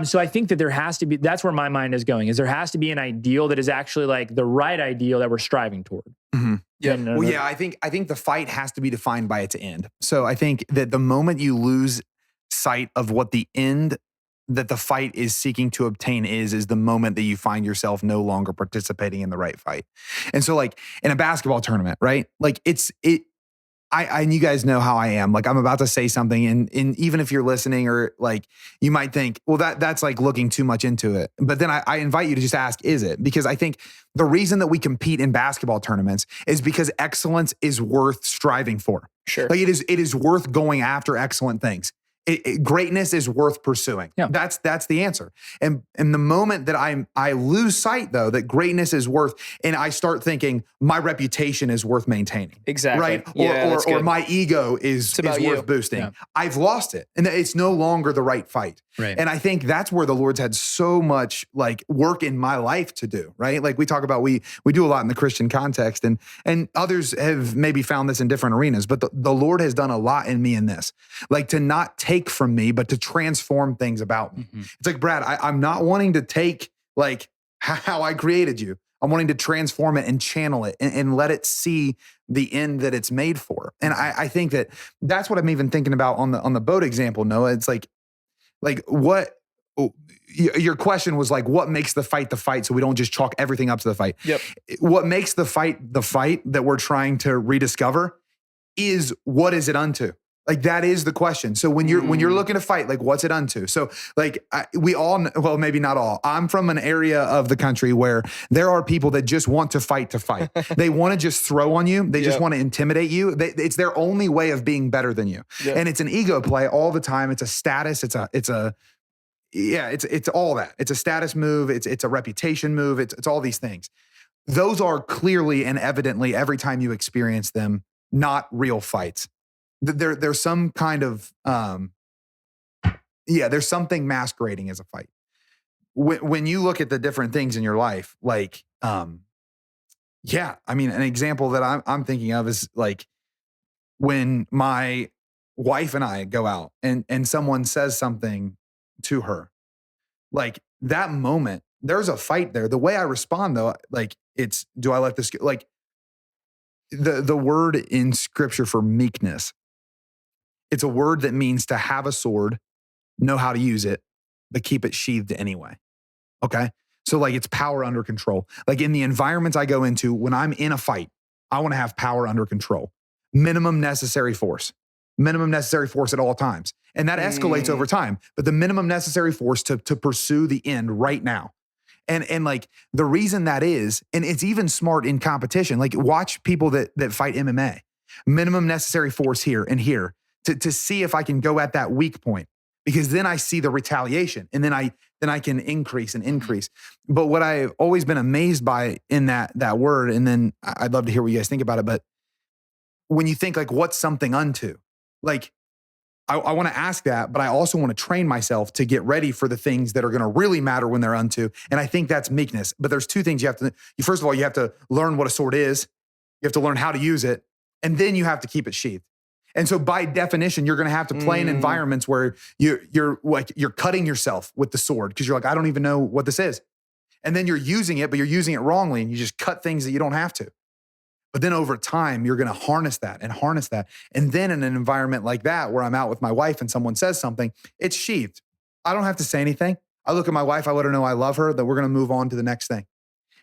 So I think that there has to be, that's where my mind is going, is there has to be an ideal that is actually like the right ideal that we're striving toward. Yeah. I think the fight has to be defined by its end. So I think that the moment you lose sight of what the end that the fight is seeking to obtain is the moment that you find yourself no longer participating in the right fight. And so like in a basketball tournament, right? Like and you guys know how I am. Like I'm about to say something and even if you're listening or like you might think, well, that's like looking too much into it. But then I invite you to just ask, is it? Because I think the reason that we compete in basketball tournaments is because excellence is worth striving for. Sure. Like it is worth going after excellent things. Greatness is worth pursuing. Yeah. That's the answer. And the moment that I lose sight though, that greatness is worth, and I start thinking my reputation is worth maintaining. Exactly. Right. Or my ego is worth boosting. Yeah. I've lost it. And it's no longer the right fight. Right. And I think that's where the Lord's had so much like work in my life to do. Right. Like we talk about, we do a lot in the Christian context and others have maybe found this in different arenas, but the Lord has done a lot in me in this, like to not take from me, but to transform things about me. It's like, Brad, I'm not wanting to take like how I created you. I'm wanting to transform it and channel it and let it see the end that it's made for. And I think that's what I'm even thinking about on the boat example, Noah. It's like what your question was like, what makes the fight the fight? So we don't just chalk everything up to the fight. Yep. What makes the fight that we're trying to rediscover is what is it unto? Like that is the question. So when you're looking to fight, like what's it unto? So like we all, well, maybe not all. I'm from an area of the country where there are people that just want to fight. They want to just throw on you. They just want to intimidate you. It's their only way of being better than you. And it's an ego play all the time. It's a status. It's all that. It's a status move. It's a reputation move. It's all these things. Those are clearly and evidently every time you experience them, not real fights. There's some kind of, there's something masquerading as a fight. When you look at the different things in your life, like, I mean, an example that I'm thinking of is like when my wife and I go out and someone says something to her, like that moment, there's a fight there. The way I respond though, like it's, do I let this go? Like the word in scripture for meekness, it's a word that means to have a sword, know how to use it, but keep it sheathed anyway. Okay. So like it's power under control. Like in the environments I go into, when I'm in a fight, I want to have power under control. Minimum necessary force at all times. And that escalates over time, but the minimum necessary force to pursue the end right now. And like the reason that is, and it's even smart in competition, like watch people that fight MMA, minimum necessary force here and here to see if I can go at that weak point, because then I see the retaliation and then I can increase and increase. But what I've always been amazed by in that word, and then I'd love to hear what you guys think about it, but when you think like, what's something unto? Like, I want to ask that, but I also want to train myself to get ready for the things that are going to really matter when they're unto. And I think that's meekness. But there's two things first of all, you have to learn what a sword is. You have to learn how to use it. And then you have to keep it sheathed. And so by definition, you're going to have to play in environments where you're cutting yourself with the sword because you're like, I don't even know what this is. And then you're using it, but you're using it wrongly and you just cut things that you don't have to. But then over time, you're going to harness that. And then in an environment like that, where I'm out with my wife and someone says something, it's sheathed. I don't have to say anything. I look at my wife, I let her know I love her, that we're going to move on to the next thing.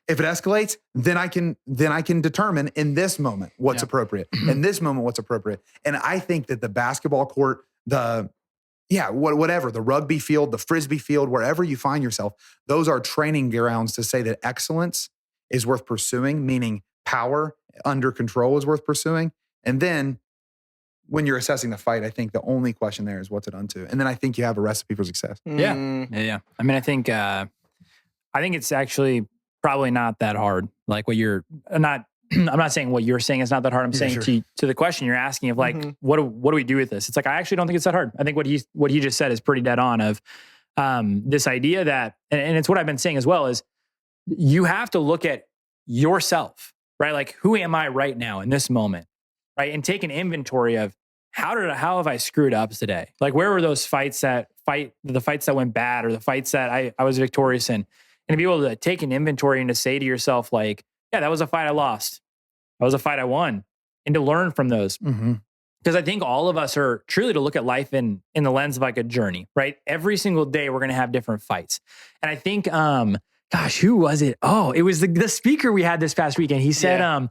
If it escalates, then I can determine in this moment what's appropriate. In this moment, what's appropriate. And I think that the basketball court, whatever, the rugby field, the frisbee field, wherever you find yourself, those are training grounds to say that excellence is worth pursuing, meaning power under control is worth pursuing. And then when you're assessing the fight, I think the only question there is what's it unto? And then I think you have a recipe for success. Yeah. I mean, I think it's actually probably not that hard. Like what you're not, I'm not saying what you're saying is not that hard. I'm saying to the question you're asking of like, what do we do with this? It's like, I actually don't think it's that hard. I think what he just said is pretty dead on of this idea that, and it's what I've been saying as well, is you have to look at yourself, right? Like, who am I right now in this moment, right? And take an inventory of how have I screwed up today? Like, where were those the fights that went bad or the fights that I was victorious in? And to be able to take an inventory and to say to yourself, like, yeah, that was a fight I lost. That was a fight I won. And to learn from those. Because I think all of us are truly to look at life in the lens of like a journey, right? Every single day we're going to have different fights. And I think, gosh, who was it? Oh, it was the speaker we had this past weekend. He said,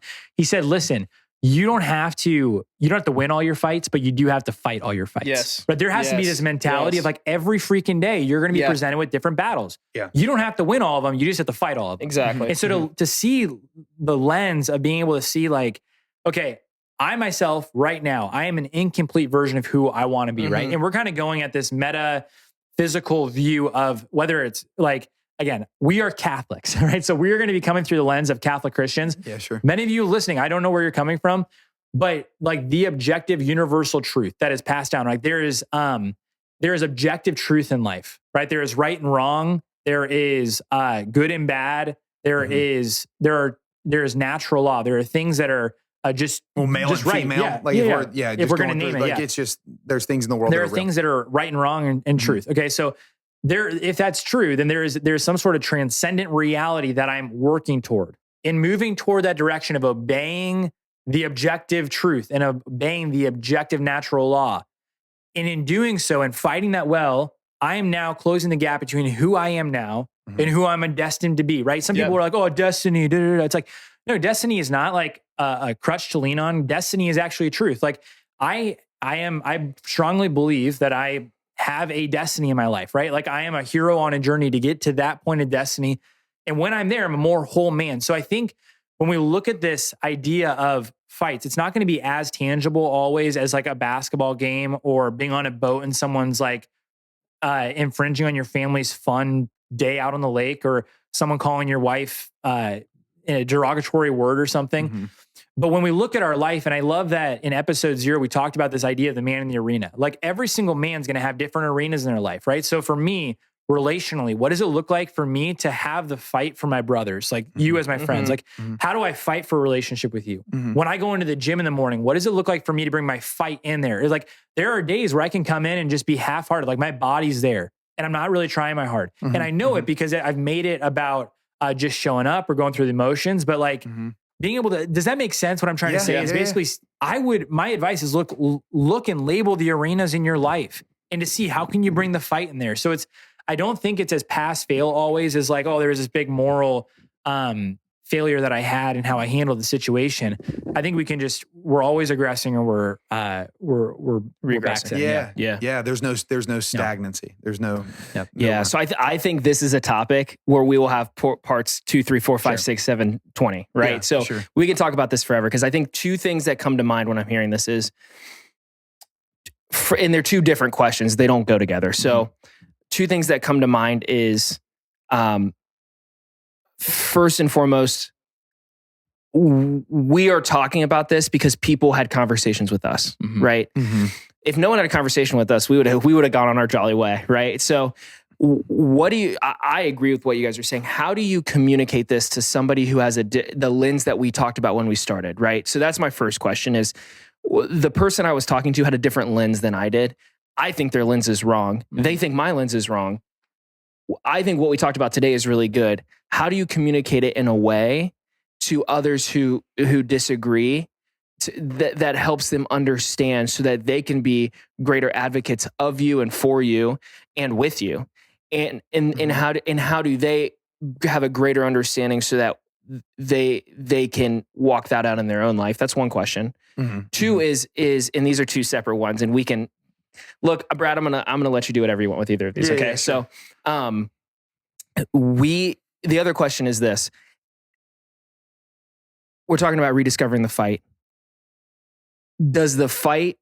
listen, you don't have to win all your fights, but you do have to fight all your fights. Yes. But there has to be this mentality of like every freaking day, you're going to be presented with different battles. Yeah. You don't have to win all of them. You just have to fight all of them. Exactly. And so to see the lens of being able to see like, okay, I myself right now, I am an incomplete version of who I want to be, right? And we're kind of going at this metaphysical view of whether it's like, again, we are Catholics, right? So we're going to be coming through the lens of Catholic Christians. Yeah, sure. Many of you listening, I don't know where you're coming from, but like the objective universal truth that is passed down, right? There is objective truth in life, right? There is right and wrong. There is good and bad. There is natural law. There are things that are male and right. female. If we're going to name it, it's just, there's things in the world. There are things that are right and wrong and truth. Okay. So if that's true, then there's some sort of transcendent reality that I'm working toward. In moving toward that direction of obeying the objective truth and obeying the objective natural law. And in doing so and fighting that well, I am now closing the gap between who I am now and who I'm destined to be, right? Some people are like, oh, destiny. It's like, no, destiny is not like a crutch to lean on. Destiny is actually truth. Like I strongly believe that I have a destiny in my life, right? Like I am a hero on a journey to get to that point of destiny. And when I'm there, I'm a more whole man. So I think when we look at this idea of fights, it's not going to be as tangible always as like a basketball game or being on a boat and someone's like infringing on your family's fun day out on the lake or someone calling your wife in a derogatory word or something. But when we look at our life, and I love that in episode 0, we talked about this idea of the man in the arena. Like every single man's going to have different arenas in their life, right? So for me, relationally, what does it look like for me to have the fight for my brothers, like you as my friends? Like, how do I fight for a relationship with you? When I go into the gym in the morning, what does it look like for me to bring my fight in there? It's like, there are days where I can come in and just be half-hearted, like my body's there, and I'm not really trying my hard. And I know it because I've made it about just showing up or going through the motions, but like, being able to, does that make sense? What I'm trying to say is basically, my advice is look and label the arenas in your life and to see how can you bring the fight in there. So I don't think it's as pass fail always as like, oh, there was this big moral failure that I had and how I handled the situation. I think we're always aggressing or we're regressing. Yeah. There's no stagnancy. There's no. So I think this is a topic where we will have parts 2, 3, 4, 5, 6, 7, 20, right? Yeah, so we can talk about this forever because I think 2 things that come to mind when I'm hearing this is, and they're 2 different questions. They don't go together. So 2 things that come to mind is, first and foremost, we are talking about this because people had conversations with us, right? If no one had a conversation with us, we would have gone on our jolly way, right? So I agree with what you guys are saying. How do you communicate this to somebody who has the lens that we talked about when we started, right? So that's my first question is, the person I was talking to had a different lens than I did. I think their lens is wrong. They think my lens is wrong. I think what we talked about today is really good. How do you communicate it in a way to others who disagree that helps them understand so that they can be greater advocates of you and for you and with you? And how do they have a greater understanding so that they can walk that out in their own life. That's one question. Mm-hmm. Two is, and these are two separate ones, and we can look, Brad, I'm gonna let you do whatever you want with either of these. Okay. Yeah, sure. So, the other question is this. We're talking about rediscovering the fight. Does the fight,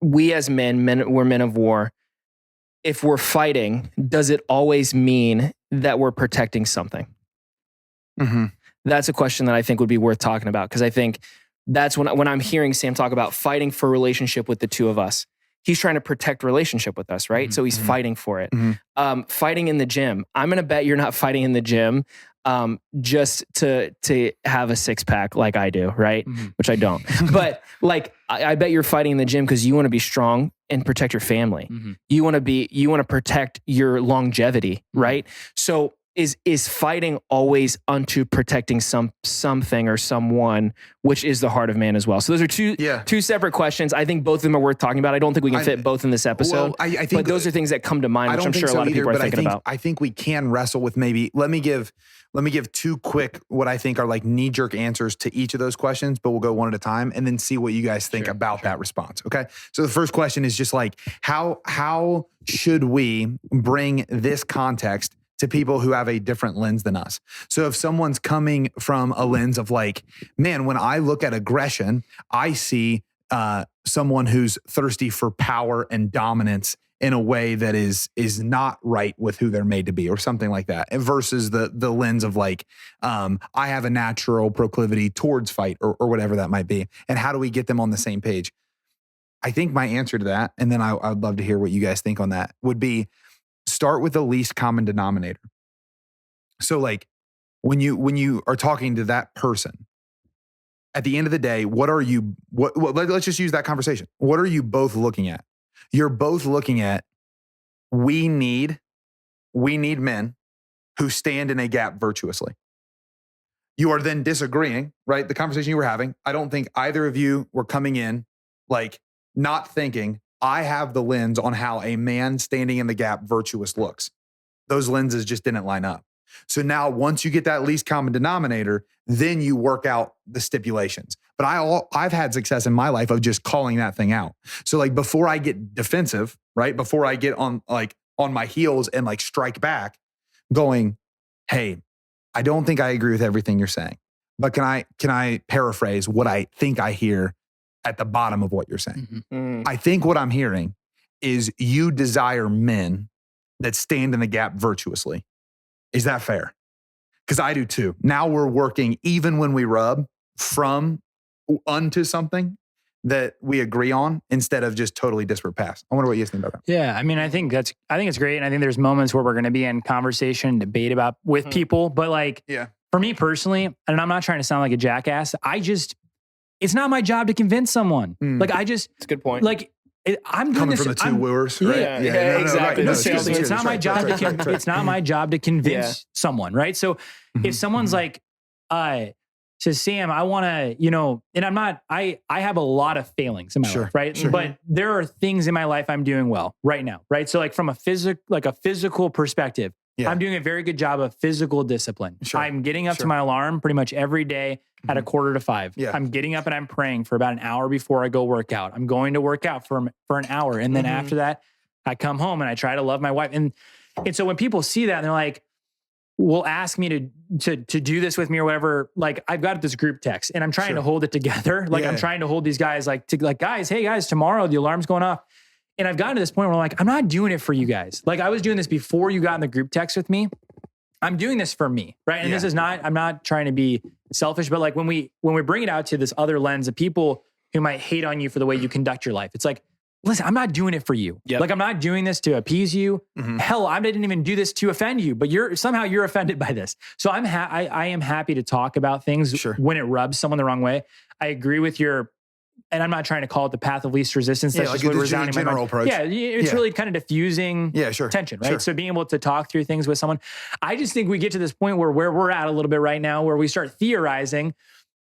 we as we're men of war, if we're fighting, does it always mean that we're protecting something? Mm-hmm. That's a question that I think would be worth talking about, because I think that's when I'm hearing Sam talk about fighting for relationship with the two of us. He's trying to protect relationship with us, right? Mm-hmm. So he's fighting for it. Mm-hmm. Fighting in the gym. I'm going to bet you're not fighting in the gym just to have a six pack like I do, right? Mm-hmm. Which I don't. But like, I bet you're fighting in the gym because you want to be strong and protect your family. Mm-hmm. You want to protect your longevity, right? So is fighting always unto protecting something or someone, which is the heart of man as well? So those are two separate questions. I think both of them are worth talking about. I don't think we can fit both in this episode. Well, I think, but those are things that come to mind, which I'm sure a lot of people are thinking about. I think we can wrestle with maybe, let me give two quick, what I think are like knee-jerk answers to each of those questions, but we'll go one at a time and then see what you guys think about that response. Okay. So the first question is just like, how should we bring this context to people who have a different lens than us? So if someone's coming from a lens of like, man, when I look at aggression, I see someone who's thirsty for power and dominance in a way that is not right with who they're made to be, or something like that, versus the lens of like, I have a natural proclivity towards fight, or whatever that might be. And how do we get them on the same page? I think my answer to that, and then I'd love to hear what you guys think on that, would be start with the least common denominator. So like when you are talking to that person, at the end of the day, let's just use that conversation. What are you both looking at? You're both looking at, we need men who stand in a gap virtuously. You are then disagreeing, right? The conversation you were having, I don't think either of you were coming in like not thinking, I have the lens on how a man standing in the gap virtuous looks. Those lenses just didn't line up. So now once you get that least common denominator, then you work out the stipulations. But I've had success in my life of just calling that thing out. So like before I get defensive, right? Before I get on my heels and like strike back, going, hey, I don't think I agree with everything you're saying, but can I paraphrase what I think I hear at the bottom of what you're saying? Mm-hmm. I think what I'm hearing is you desire men that stand in the gap virtuously. Is that fair? Because I do too. Now we're working, even when we rub, from unto something that we agree on instead of just totally disparate paths. I wonder what you guys think about that. Yeah, I mean, I think it's great. And I think there's moments where we're going to be in conversation, debate about with people. But like, for me personally, and I'm not trying to sound like a jackass, it's not my job to convince someone. Like it's a good point. Like I'm doing coming this from the two wooers, right? Yeah, exactly. It's not my job to it's not my job to convince someone, right? So if someone's like, says, Sam, I want to, and I have a lot of failings in my life, right? Sure. But there are things in my life I'm doing well right now, right? So like from a physical perspective, I'm doing a very good job of physical discipline. Sure. I'm getting up to my alarm pretty much every day at 4:45. Yeah. I'm getting up and I'm praying for about an hour before I go work out. I'm going to work out for an hour. And then after that, I come home and I try to love my wife. And so when people see that and they're like, will ask me to do this with me or whatever, like I've got this group text and I'm trying to hold it together. Like I'm trying to hold these guys guys, hey guys, tomorrow the alarm's going off. And I've gotten to this point where I'm like, I'm not doing it for you guys. Like I was doing this before you got in the group text with me. I'm doing this for me, right? And this is not, I'm not trying to be selfish, but like when we bring it out to this other lens of people who might hate on you for the way you conduct your life, it's like, listen, I'm not doing it for you. Yep. Like I'm not doing this to appease you. Hell, I didn't even do this to offend you, but you're offended by this. So I am happy to talk about things when it rubs someone the wrong way. I agree with your, and I'm not trying to call it the path of least resistance. That's just what resounding in my mind. Approach. Yeah, it's really kind of diffusing tension, right? Sure. So being able to talk through things with someone. I just think we get to this point where we're at a little bit right now, where we start theorizing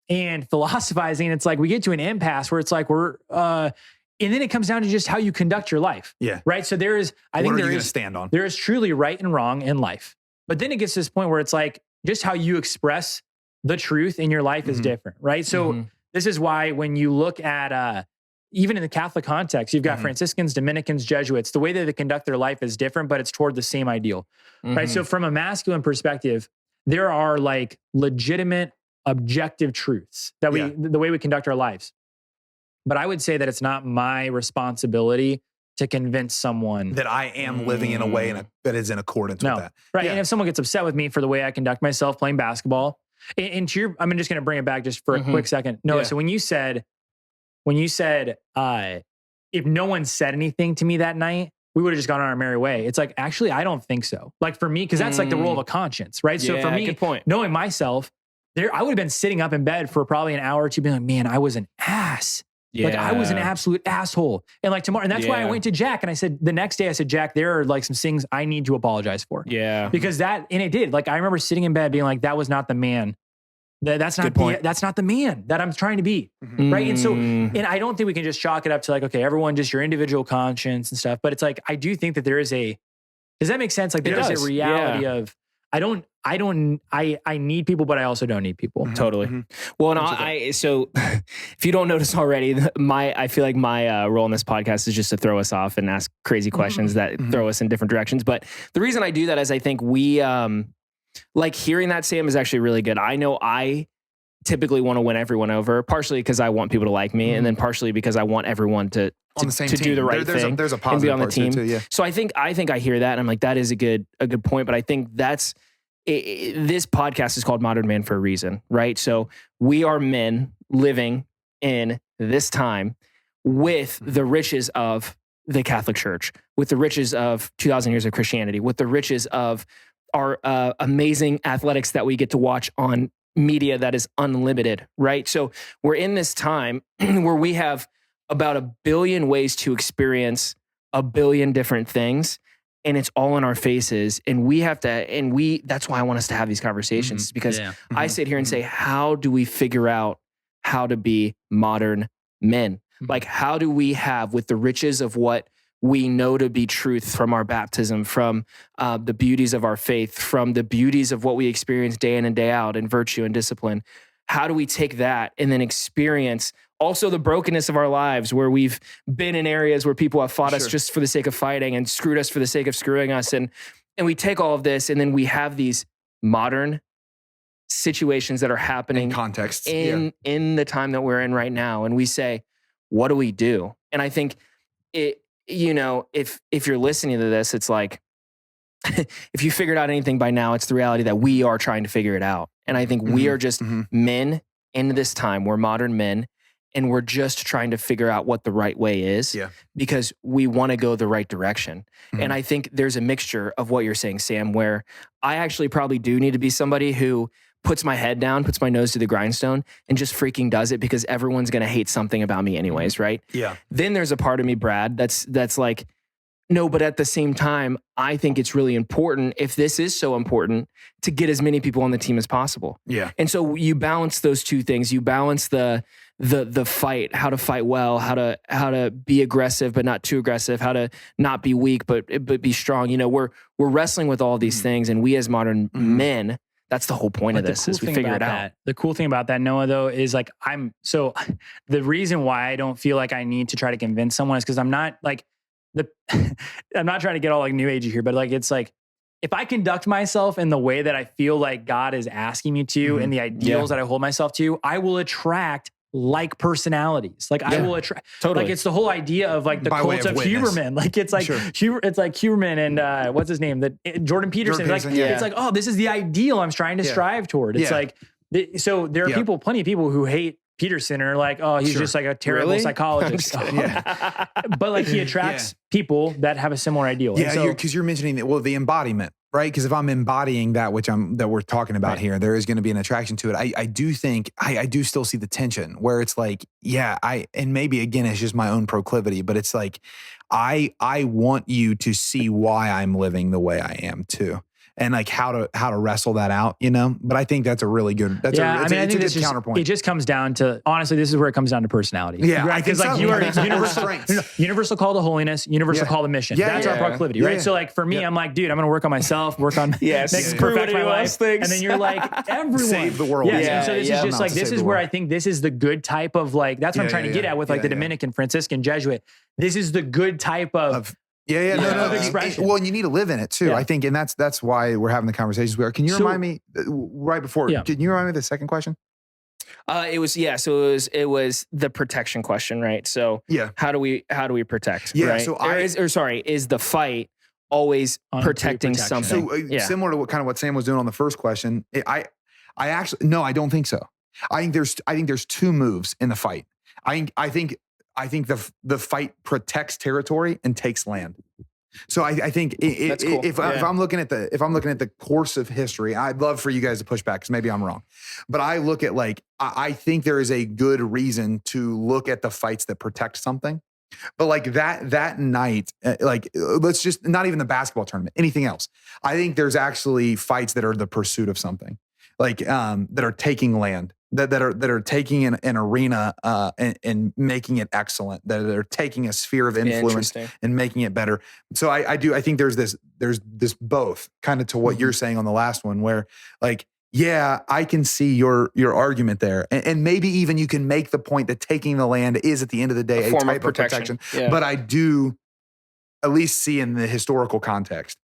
and philosophizing. It's like we get to an impasse where it's like and then it comes down to just how you conduct your life. Yeah. Right. So there is stand on. There is truly right and wrong in life. But then it gets to this point where it's like just how you express the truth in your life is different, right? So this is why when you look at, even in the Catholic context, you've got Franciscans, Dominicans, Jesuits, the way that they conduct their life is different, but it's toward the same ideal, right? So from a masculine perspective, there are like legitimate, objective truths that the way we conduct our lives. But I would say that it's not my responsibility to convince someone that I am living in a way that is in accordance with that. Right. Yeah. And if someone gets upset with me for the way I conduct myself playing basketball, and to your, I'm just going to bring it back just for a quick second. No, so when you said, if no one said anything to me that night, we would have just gone on our merry way. It's like, actually, I don't think so. Like for me, because that's like the role of a conscience, right? So for me, knowing myself, I would have been sitting up in bed for probably an hour or two being like, man, I was an ass. Yeah. Like I was an absolute asshole. And like tomorrow, and that's why I went to Jack and I said, the next day I said, Jack, there are like some things I need to apologize for. Yeah. Because and it did. Like I remember sitting in bed being like, that was not the man. That's not the man that I'm trying to be. Right. And so, and I don't think we can just chalk it up to like, okay, everyone just your individual conscience and stuff. But it's like, I do think that there is does that make sense? Like there is a reality of, I need people, but I also don't need people. Totally. Well, and so if you don't notice already, I feel like my role in this podcast is just to throw us off and ask crazy questions that throw us in different directions. But the reason I do that is I think we, like hearing that, Sam, is actually really good. I know I typically want to win everyone over, partially because I want people to like me, and then partially because I want everyone to do the right thing. There's a positive and be on the part team. Too, yeah. So I think I hear that, and I'm like, that is a good point. But I think that's this podcast is called Modern Man for a reason, right? So we are men living in this time with the riches of the Catholic Church, with the riches of 2,000 years of Christianity, with the riches of our amazing athletics that we get to watch on media that is unlimited, right? So we're in this time where we have about 1 billion ways to experience 1 billion different things, and it's all in our faces. And we have to, that's why I want us to have these conversations, because I sit here and say, how do we figure out how to be modern men? Like, how do we have, with the riches of what we know to be truth from our baptism, from the beauties of our faith, from the beauties of what we experience day in and day out in virtue and discipline, how do we take that and then experience also the brokenness of our lives, where we've been in areas where people have fought us just for the sake of fighting and screwed us for the sake of screwing us. And we take all of this and then we have these modern situations that are happening in context in the time that we're in right now. And we say, what do we do? And I think if you're listening to this, it's like, if you figured out anything by now, it's the reality that we are trying to figure it out. And I think we are just men in this time. We're modern men, and we're just trying to figure out what the right way is because we want to go the right direction. And I think there's a mixture of what you're saying, Sam, where I actually probably do need to be somebody who puts my head down, puts my nose to the grindstone, and just freaking does it because everyone's going to hate something about me anyways, right? Yeah. Then there's a part of me, Brad, that's like, no, but at the same time, I think it's really important, if this is so important, to get as many people on the team as possible. Yeah. And so you balance those two things. You balance the fight, how to fight well, how to be aggressive but not too aggressive, how to not be weak but be strong. You know, we're wrestling with all these things, and we as modern men, that's the whole point of this, is we figure it out. The cool thing about that, Noah, though, is like the reason why I don't feel like I need to try to convince someone is because I'm not like I'm not trying to get all like new agey here, but like, it's like, if I conduct myself in the way that I feel like God is asking me to, and the ideals that I hold myself to, I will attract like personalities. Like I will attract, like it's the whole idea of like the cult of Huberman. Like it's like, it's like Huberman and what's his name? Jordan Peterson. It's like, oh, this is the ideal I'm trying to strive toward. It's like, so there are plenty of people who hate Peterson are like, oh, he's just like a terrible psychologist. But like he attracts people that have a similar ideal. Yeah, because you're mentioning the embodiment, right? Because if I'm embodying that that we're talking about here, there is going to be an attraction to it. I do think I do still see the tension where it's like, and maybe again it's just my own proclivity, but it's like I want you to see why I'm living the way I am too. and like how to wrestle that out, you know? But I think that's a really good, it's a good counterpoint. It just comes down to, honestly, this is where it comes down to personality. Yeah. Right? Because like you are universal call to holiness, universal call to mission. That's our proclivity, right? So like for me, I'm like, dude, I'm going to work on myself, perfect my life. And then you're like, everyone. Save the world. So this is just like, this is where I think this is the good type of like, that's what I'm trying to get at with like the Dominican, Franciscan, Jesuit. This is the good type of expression. Well, and you need to live in it too, I think. And that's why we're having the conversations we are. Can you remind me right before, can you remind me of the second question? It was the protection question, right? So how do we protect? Yeah. Right? So is the fight always protecting something? So similar to what Sam was doing on the first question, I actually, no, I don't think so. I think there's two moves in the fight. I think the fight protects territory and takes land. So I think if I'm looking at the course of history, I'd love for you guys to push back because maybe I'm wrong, but I look at I think there is a good reason to look at the fights that protect something. But like that night, let's just not even the basketball tournament, anything else. I think there's actually fights that are the pursuit of something, that are taking land. That are taking an arena and making it excellent. That are taking a sphere of influence and making it better. So I think there's this both kind of to what you're saying on the last one, where I can see your argument there, and maybe even you can make the point that taking the land is at the end of the day a form type of protection. Yeah. But I do at least see in the historical context,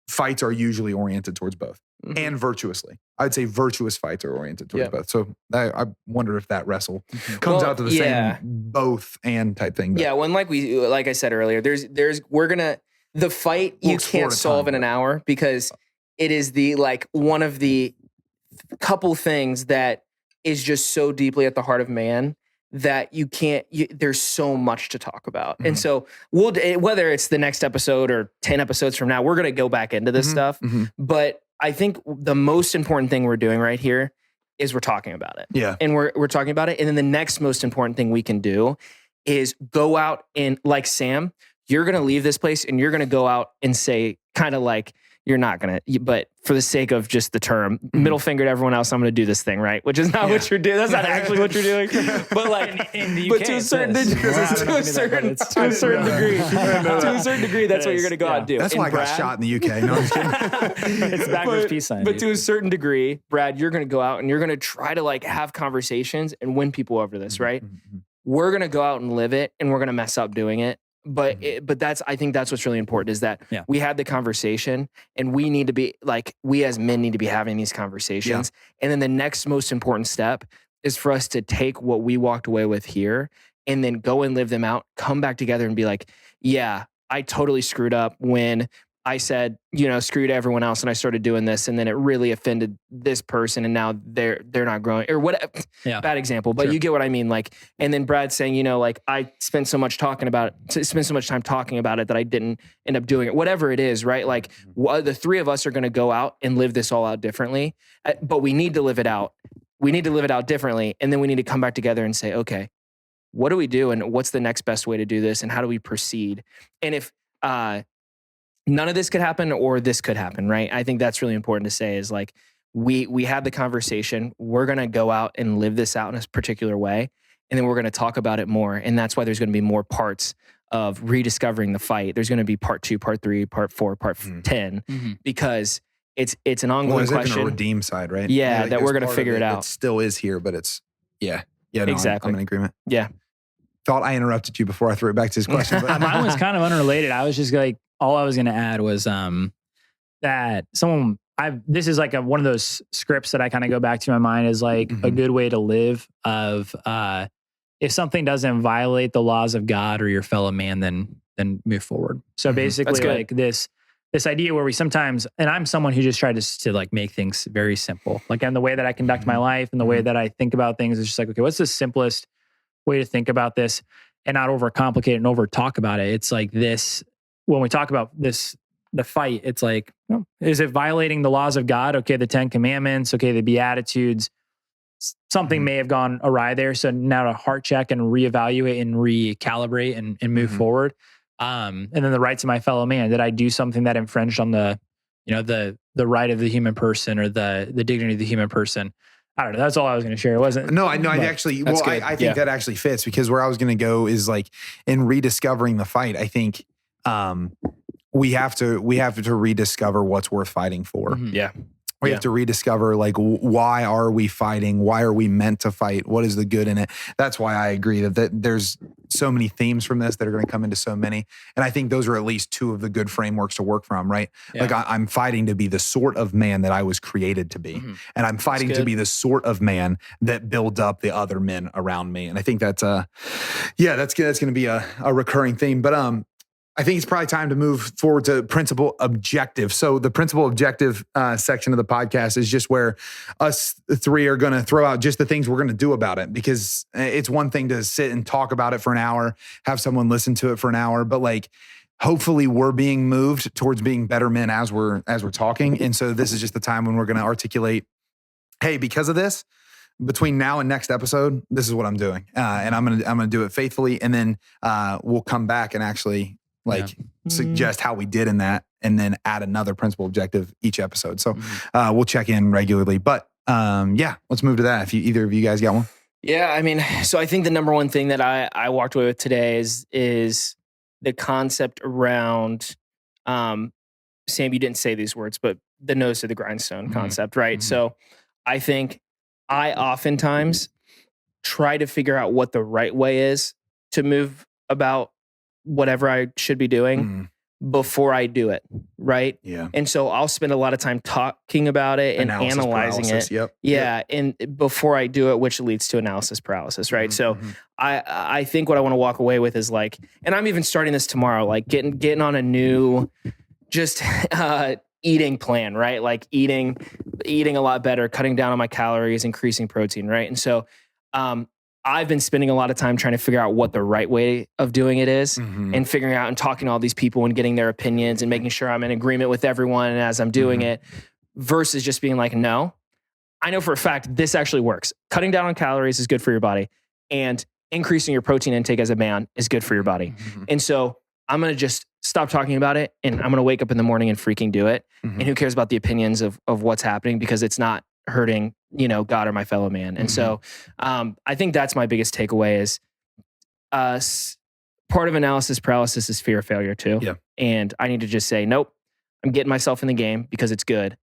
fights are usually oriented towards both. And virtuously. I'd say virtuous fights are oriented towards both. So I wonder if that wrestle comes out to the same both and type thing. Yeah, when like I said earlier, the fight you can't solve in an hour because it is one of the couple things that is just so deeply at the heart of man that there's so much to talk about. And so whether it's the next episode or 10 episodes from now, we're going to go back into this stuff. But I think the most important thing we're doing right here is we're talking about it. Yeah. And we're talking about it. And then the next most important thing we can do is go out and, like Sam, you're going to leave this place and you're going to go out and say, kind of like, you're not going to, but for the sake of just the term, middle finger to everyone else, I'm going to do this thing, right? Which is not what you're doing. That's not actually what you're doing. But in the UK, to a certain degree, that's what you're going to go out and do. That's why I got shot in the UK. No, I'm just kidding. It's backwards peace sign. But to a certain degree, Brad, you're going to go out and you're going to try to have conversations and win people over this, right? We're going to go out and live it and we're going to mess up doing it. But I think that's what's really important is that we had the conversation and we need to be we as men need to be having these conversations. And then the next most important step is for us to take what we walked away with here and then go and live them out, come back together and be like, yeah, I totally screwed up when I said, screw to everyone else and I started doing this and then it really offended this person and now they're not growing or whatever. Bad example, but you get what I mean. And then Brad saying, I spent so much time talking about it that I didn't end up doing it. Whatever it is, right? The three of us are going to go out and live this all out differently, but we need to live it out. We need to live it out differently. And then we need to come back together and say, okay, what do we do? And what's the next best way to do this? And how do we proceed? And if, none of this could happen or this could happen, right? I think that's really important to say is we had the conversation. We're going to go out and live this out in a particular way. And then we're going to talk about it more. And that's why there's going to be more parts of rediscovering the fight. There's going to be part 2, part 3, part 4, part 10, because it's an ongoing question. A redeem side, right? Yeah, that we're going to figure it out. It still is here, but it's, exactly. I'm in agreement. Yeah. Thought I interrupted you before I threw it back to his question. But mine was kind of unrelated. I was just all I was going to add was that this is one of those scripts that I kind of go back to in my mind is a good way to live of if something doesn't violate the laws of God or your fellow man, then move forward. So basically this idea where we sometimes, and I'm someone who just tried to make things very simple. And the way that I conduct my life and the way that I think about things is just okay, what's the simplest way to think about this and not overcomplicate and over talk about it? It's this, when we talk about this, the fight, it's is it violating the laws of God? Okay, the 10 commandments, okay, the Beatitudes, something may have gone awry there. So now to heart check and reevaluate and recalibrate and move forward. And then the rights of my fellow man. Did I do something that infringed on the the right of the human person or the dignity of the human person. I don't know. That's all I was going to share. It wasn't. No, I actually, I think that actually fits, because where I was going to go is like in rediscovering the fight. I think we have to rediscover what's worth fighting for. Mm-hmm. Yeah. We have to rediscover, like, why are we fighting? Why are we meant to fight? What is the good in it? That's why I agree that there's so many themes from this that are going to come into so many. And I think those are at least two of the good frameworks to work from, right? Yeah. Like I'm fighting to be the sort of man that I was created to be. Mm-hmm. And I'm fighting to be the sort of man that builds up the other men around me. And I think that's going to be a recurring theme. But I think it's probably time to move forward to principal objective. So the principal objective section of the podcast is just where us three are going to throw out just the things we're going to do about it, because it's one thing to sit and talk about it for an hour, have someone listen to it for an hour, but like, hopefully we're being moved towards being better men as we're talking. And so this is just the time when we're going to articulate, hey, because of this, between now and next episode, this is what I'm doing. And I'm going to do it faithfully. And then we'll come back and actually suggest how we did in that, and then add another principal objective each episode. So we'll check in regularly. But let's move to that. If either of you guys got one. Yeah, I mean, so I think the number one thing that I walked away with today is the concept around, Sam, you didn't say these words, but the nose to the grindstone concept, right? Mm-hmm. So I think I oftentimes try to figure out what the right way is to move about whatever I should be doing before I do it, right? Yeah. And so I'll spend a lot of time talking about it and analyzing it. Yep. Yeah. Yep. And before I do it, which leads to analysis paralysis, right? So I think what I want to walk away with is like, and I'm even starting this tomorrow, like getting on a new just eating plan, right? Like eating a lot better, cutting down on my calories, increasing protein, right? And so I've been spending a lot of time trying to figure out what the right way of doing it is, and figuring out and talking to all these people and getting their opinions and making sure I'm in agreement with everyone as I'm doing it, versus just being like, no, I know for a fact this actually works. Cutting down on calories is good for your body, and increasing your protein intake as a man is good for your body. And so I'm going to just stop talking about it, and I'm going to wake up in the morning and freaking do it. And who cares about the opinions of what's happening, because it's not hurting, God or my fellow man. And so I think that's my biggest takeaway is part of analysis paralysis is fear of failure too. Yeah. And I need to just say, nope, I'm getting myself in the game because it's good,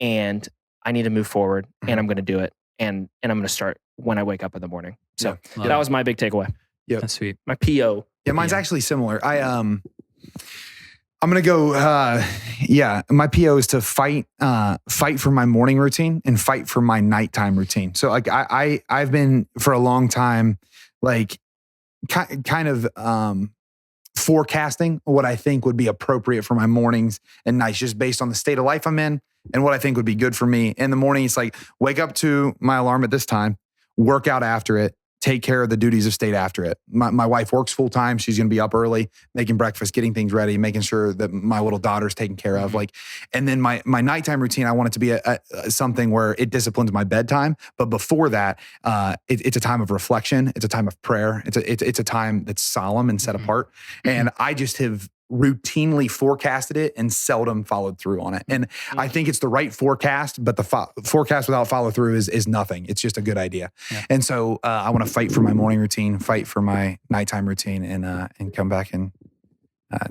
and I need to move forward, and I'm going to do it. And I'm going to start when I wake up in the morning. So that was my big takeaway. Yeah. That's sweet. My PO. Yeah. Mine's actually similar. I'm going to go, my PO is to fight for my morning routine and fight for my nighttime routine. So like I've been for a long time, like kind of forecasting what I think would be appropriate for my mornings and nights, just based on the state of life I'm in and what I think would be good for me. In the morning, it's like, wake up to my alarm at this time, work out after it, take care of the duties of state after it. My wife works full time. She's going to be up early, making breakfast, getting things ready, making sure that my little daughter's taken care of. Like, and then my nighttime routine, I want it to be something where it disciplines my bedtime. But before that, it's a time of reflection. It's a time of prayer. It's a time that's solemn and set apart. And I just have routinely forecasted it and seldom followed through on it. And I think it's the right forecast, but the forecast without follow through is nothing. It's just a good idea. Yeah. And so I want to fight for my morning routine, fight for my nighttime routine, and come back and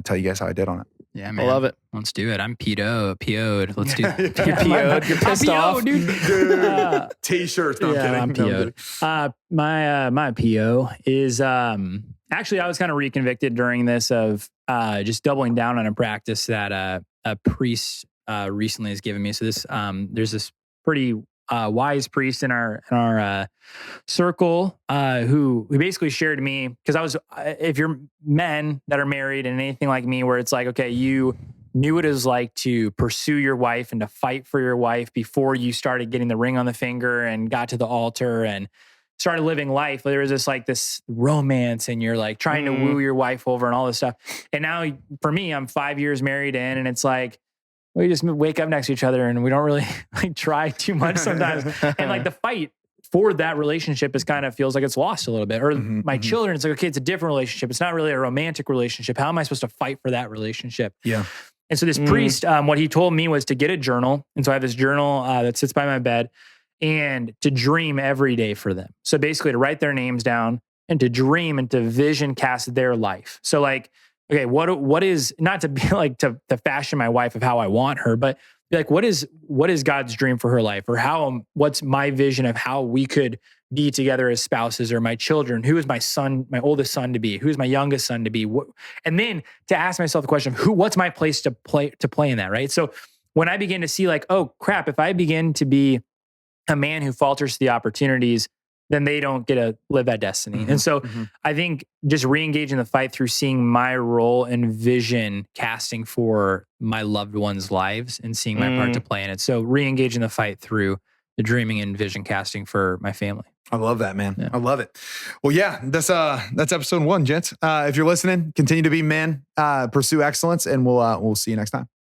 tell you guys how I did on it. Yeah, man. I love it. Let's do it. I'm PO'd. Let's do it. You're PO'd. You're pissed off. Dude. T-shirts. No, I'm kidding. I'm PO'd. My PO is actually, I was kind of reconvicted during this of just doubling down on a practice that a priest recently has given me. So this there's this pretty wise priest in our circle who basically shared to me, because if you're men that are married and anything like me, where it's like, okay, you knew what it was like to pursue your wife and to fight for your wife before you started getting the ring on the finger and got to the altar and started living life. There was this romance, and you're like trying to woo your wife over and all this stuff. And now for me, I'm 5 years married in, and it's like, we just wake up next to each other and we don't really like try too much sometimes. And like the fight for that relationship is kind of feels like it's lost a little bit. Or my children, it's like, okay, it's a different relationship. It's not really a romantic relationship. How am I supposed to fight for that relationship? Yeah. And so this priest, what he told me was to get a journal. And so I have this journal that sits by my bed and to dream every day for them. So basically to write their names down and to dream and to vision cast their life. So like, okay, what is, not to be like to fashion my wife of how I want her, but be like, what is God's dream for her life? Or what's my vision of how we could be together as spouses, or my children? Who is my son, my oldest son to be? Who's my youngest son to be? And then to ask myself the question of what's my place to play in that, right? So when I begin to see like, oh crap, if I begin to be a man who falters to the opportunities, then they don't get to live that destiny. And so I think just re-engaging the fight through seeing my role and vision casting for my loved ones' lives and seeing my part to play in it. So re-engaging the fight through the dreaming and vision casting for my family. I love that, man. Yeah. I love it. Well, yeah, that's episode 1, gents. If you're listening, continue to be men, pursue excellence, and we'll see you next time.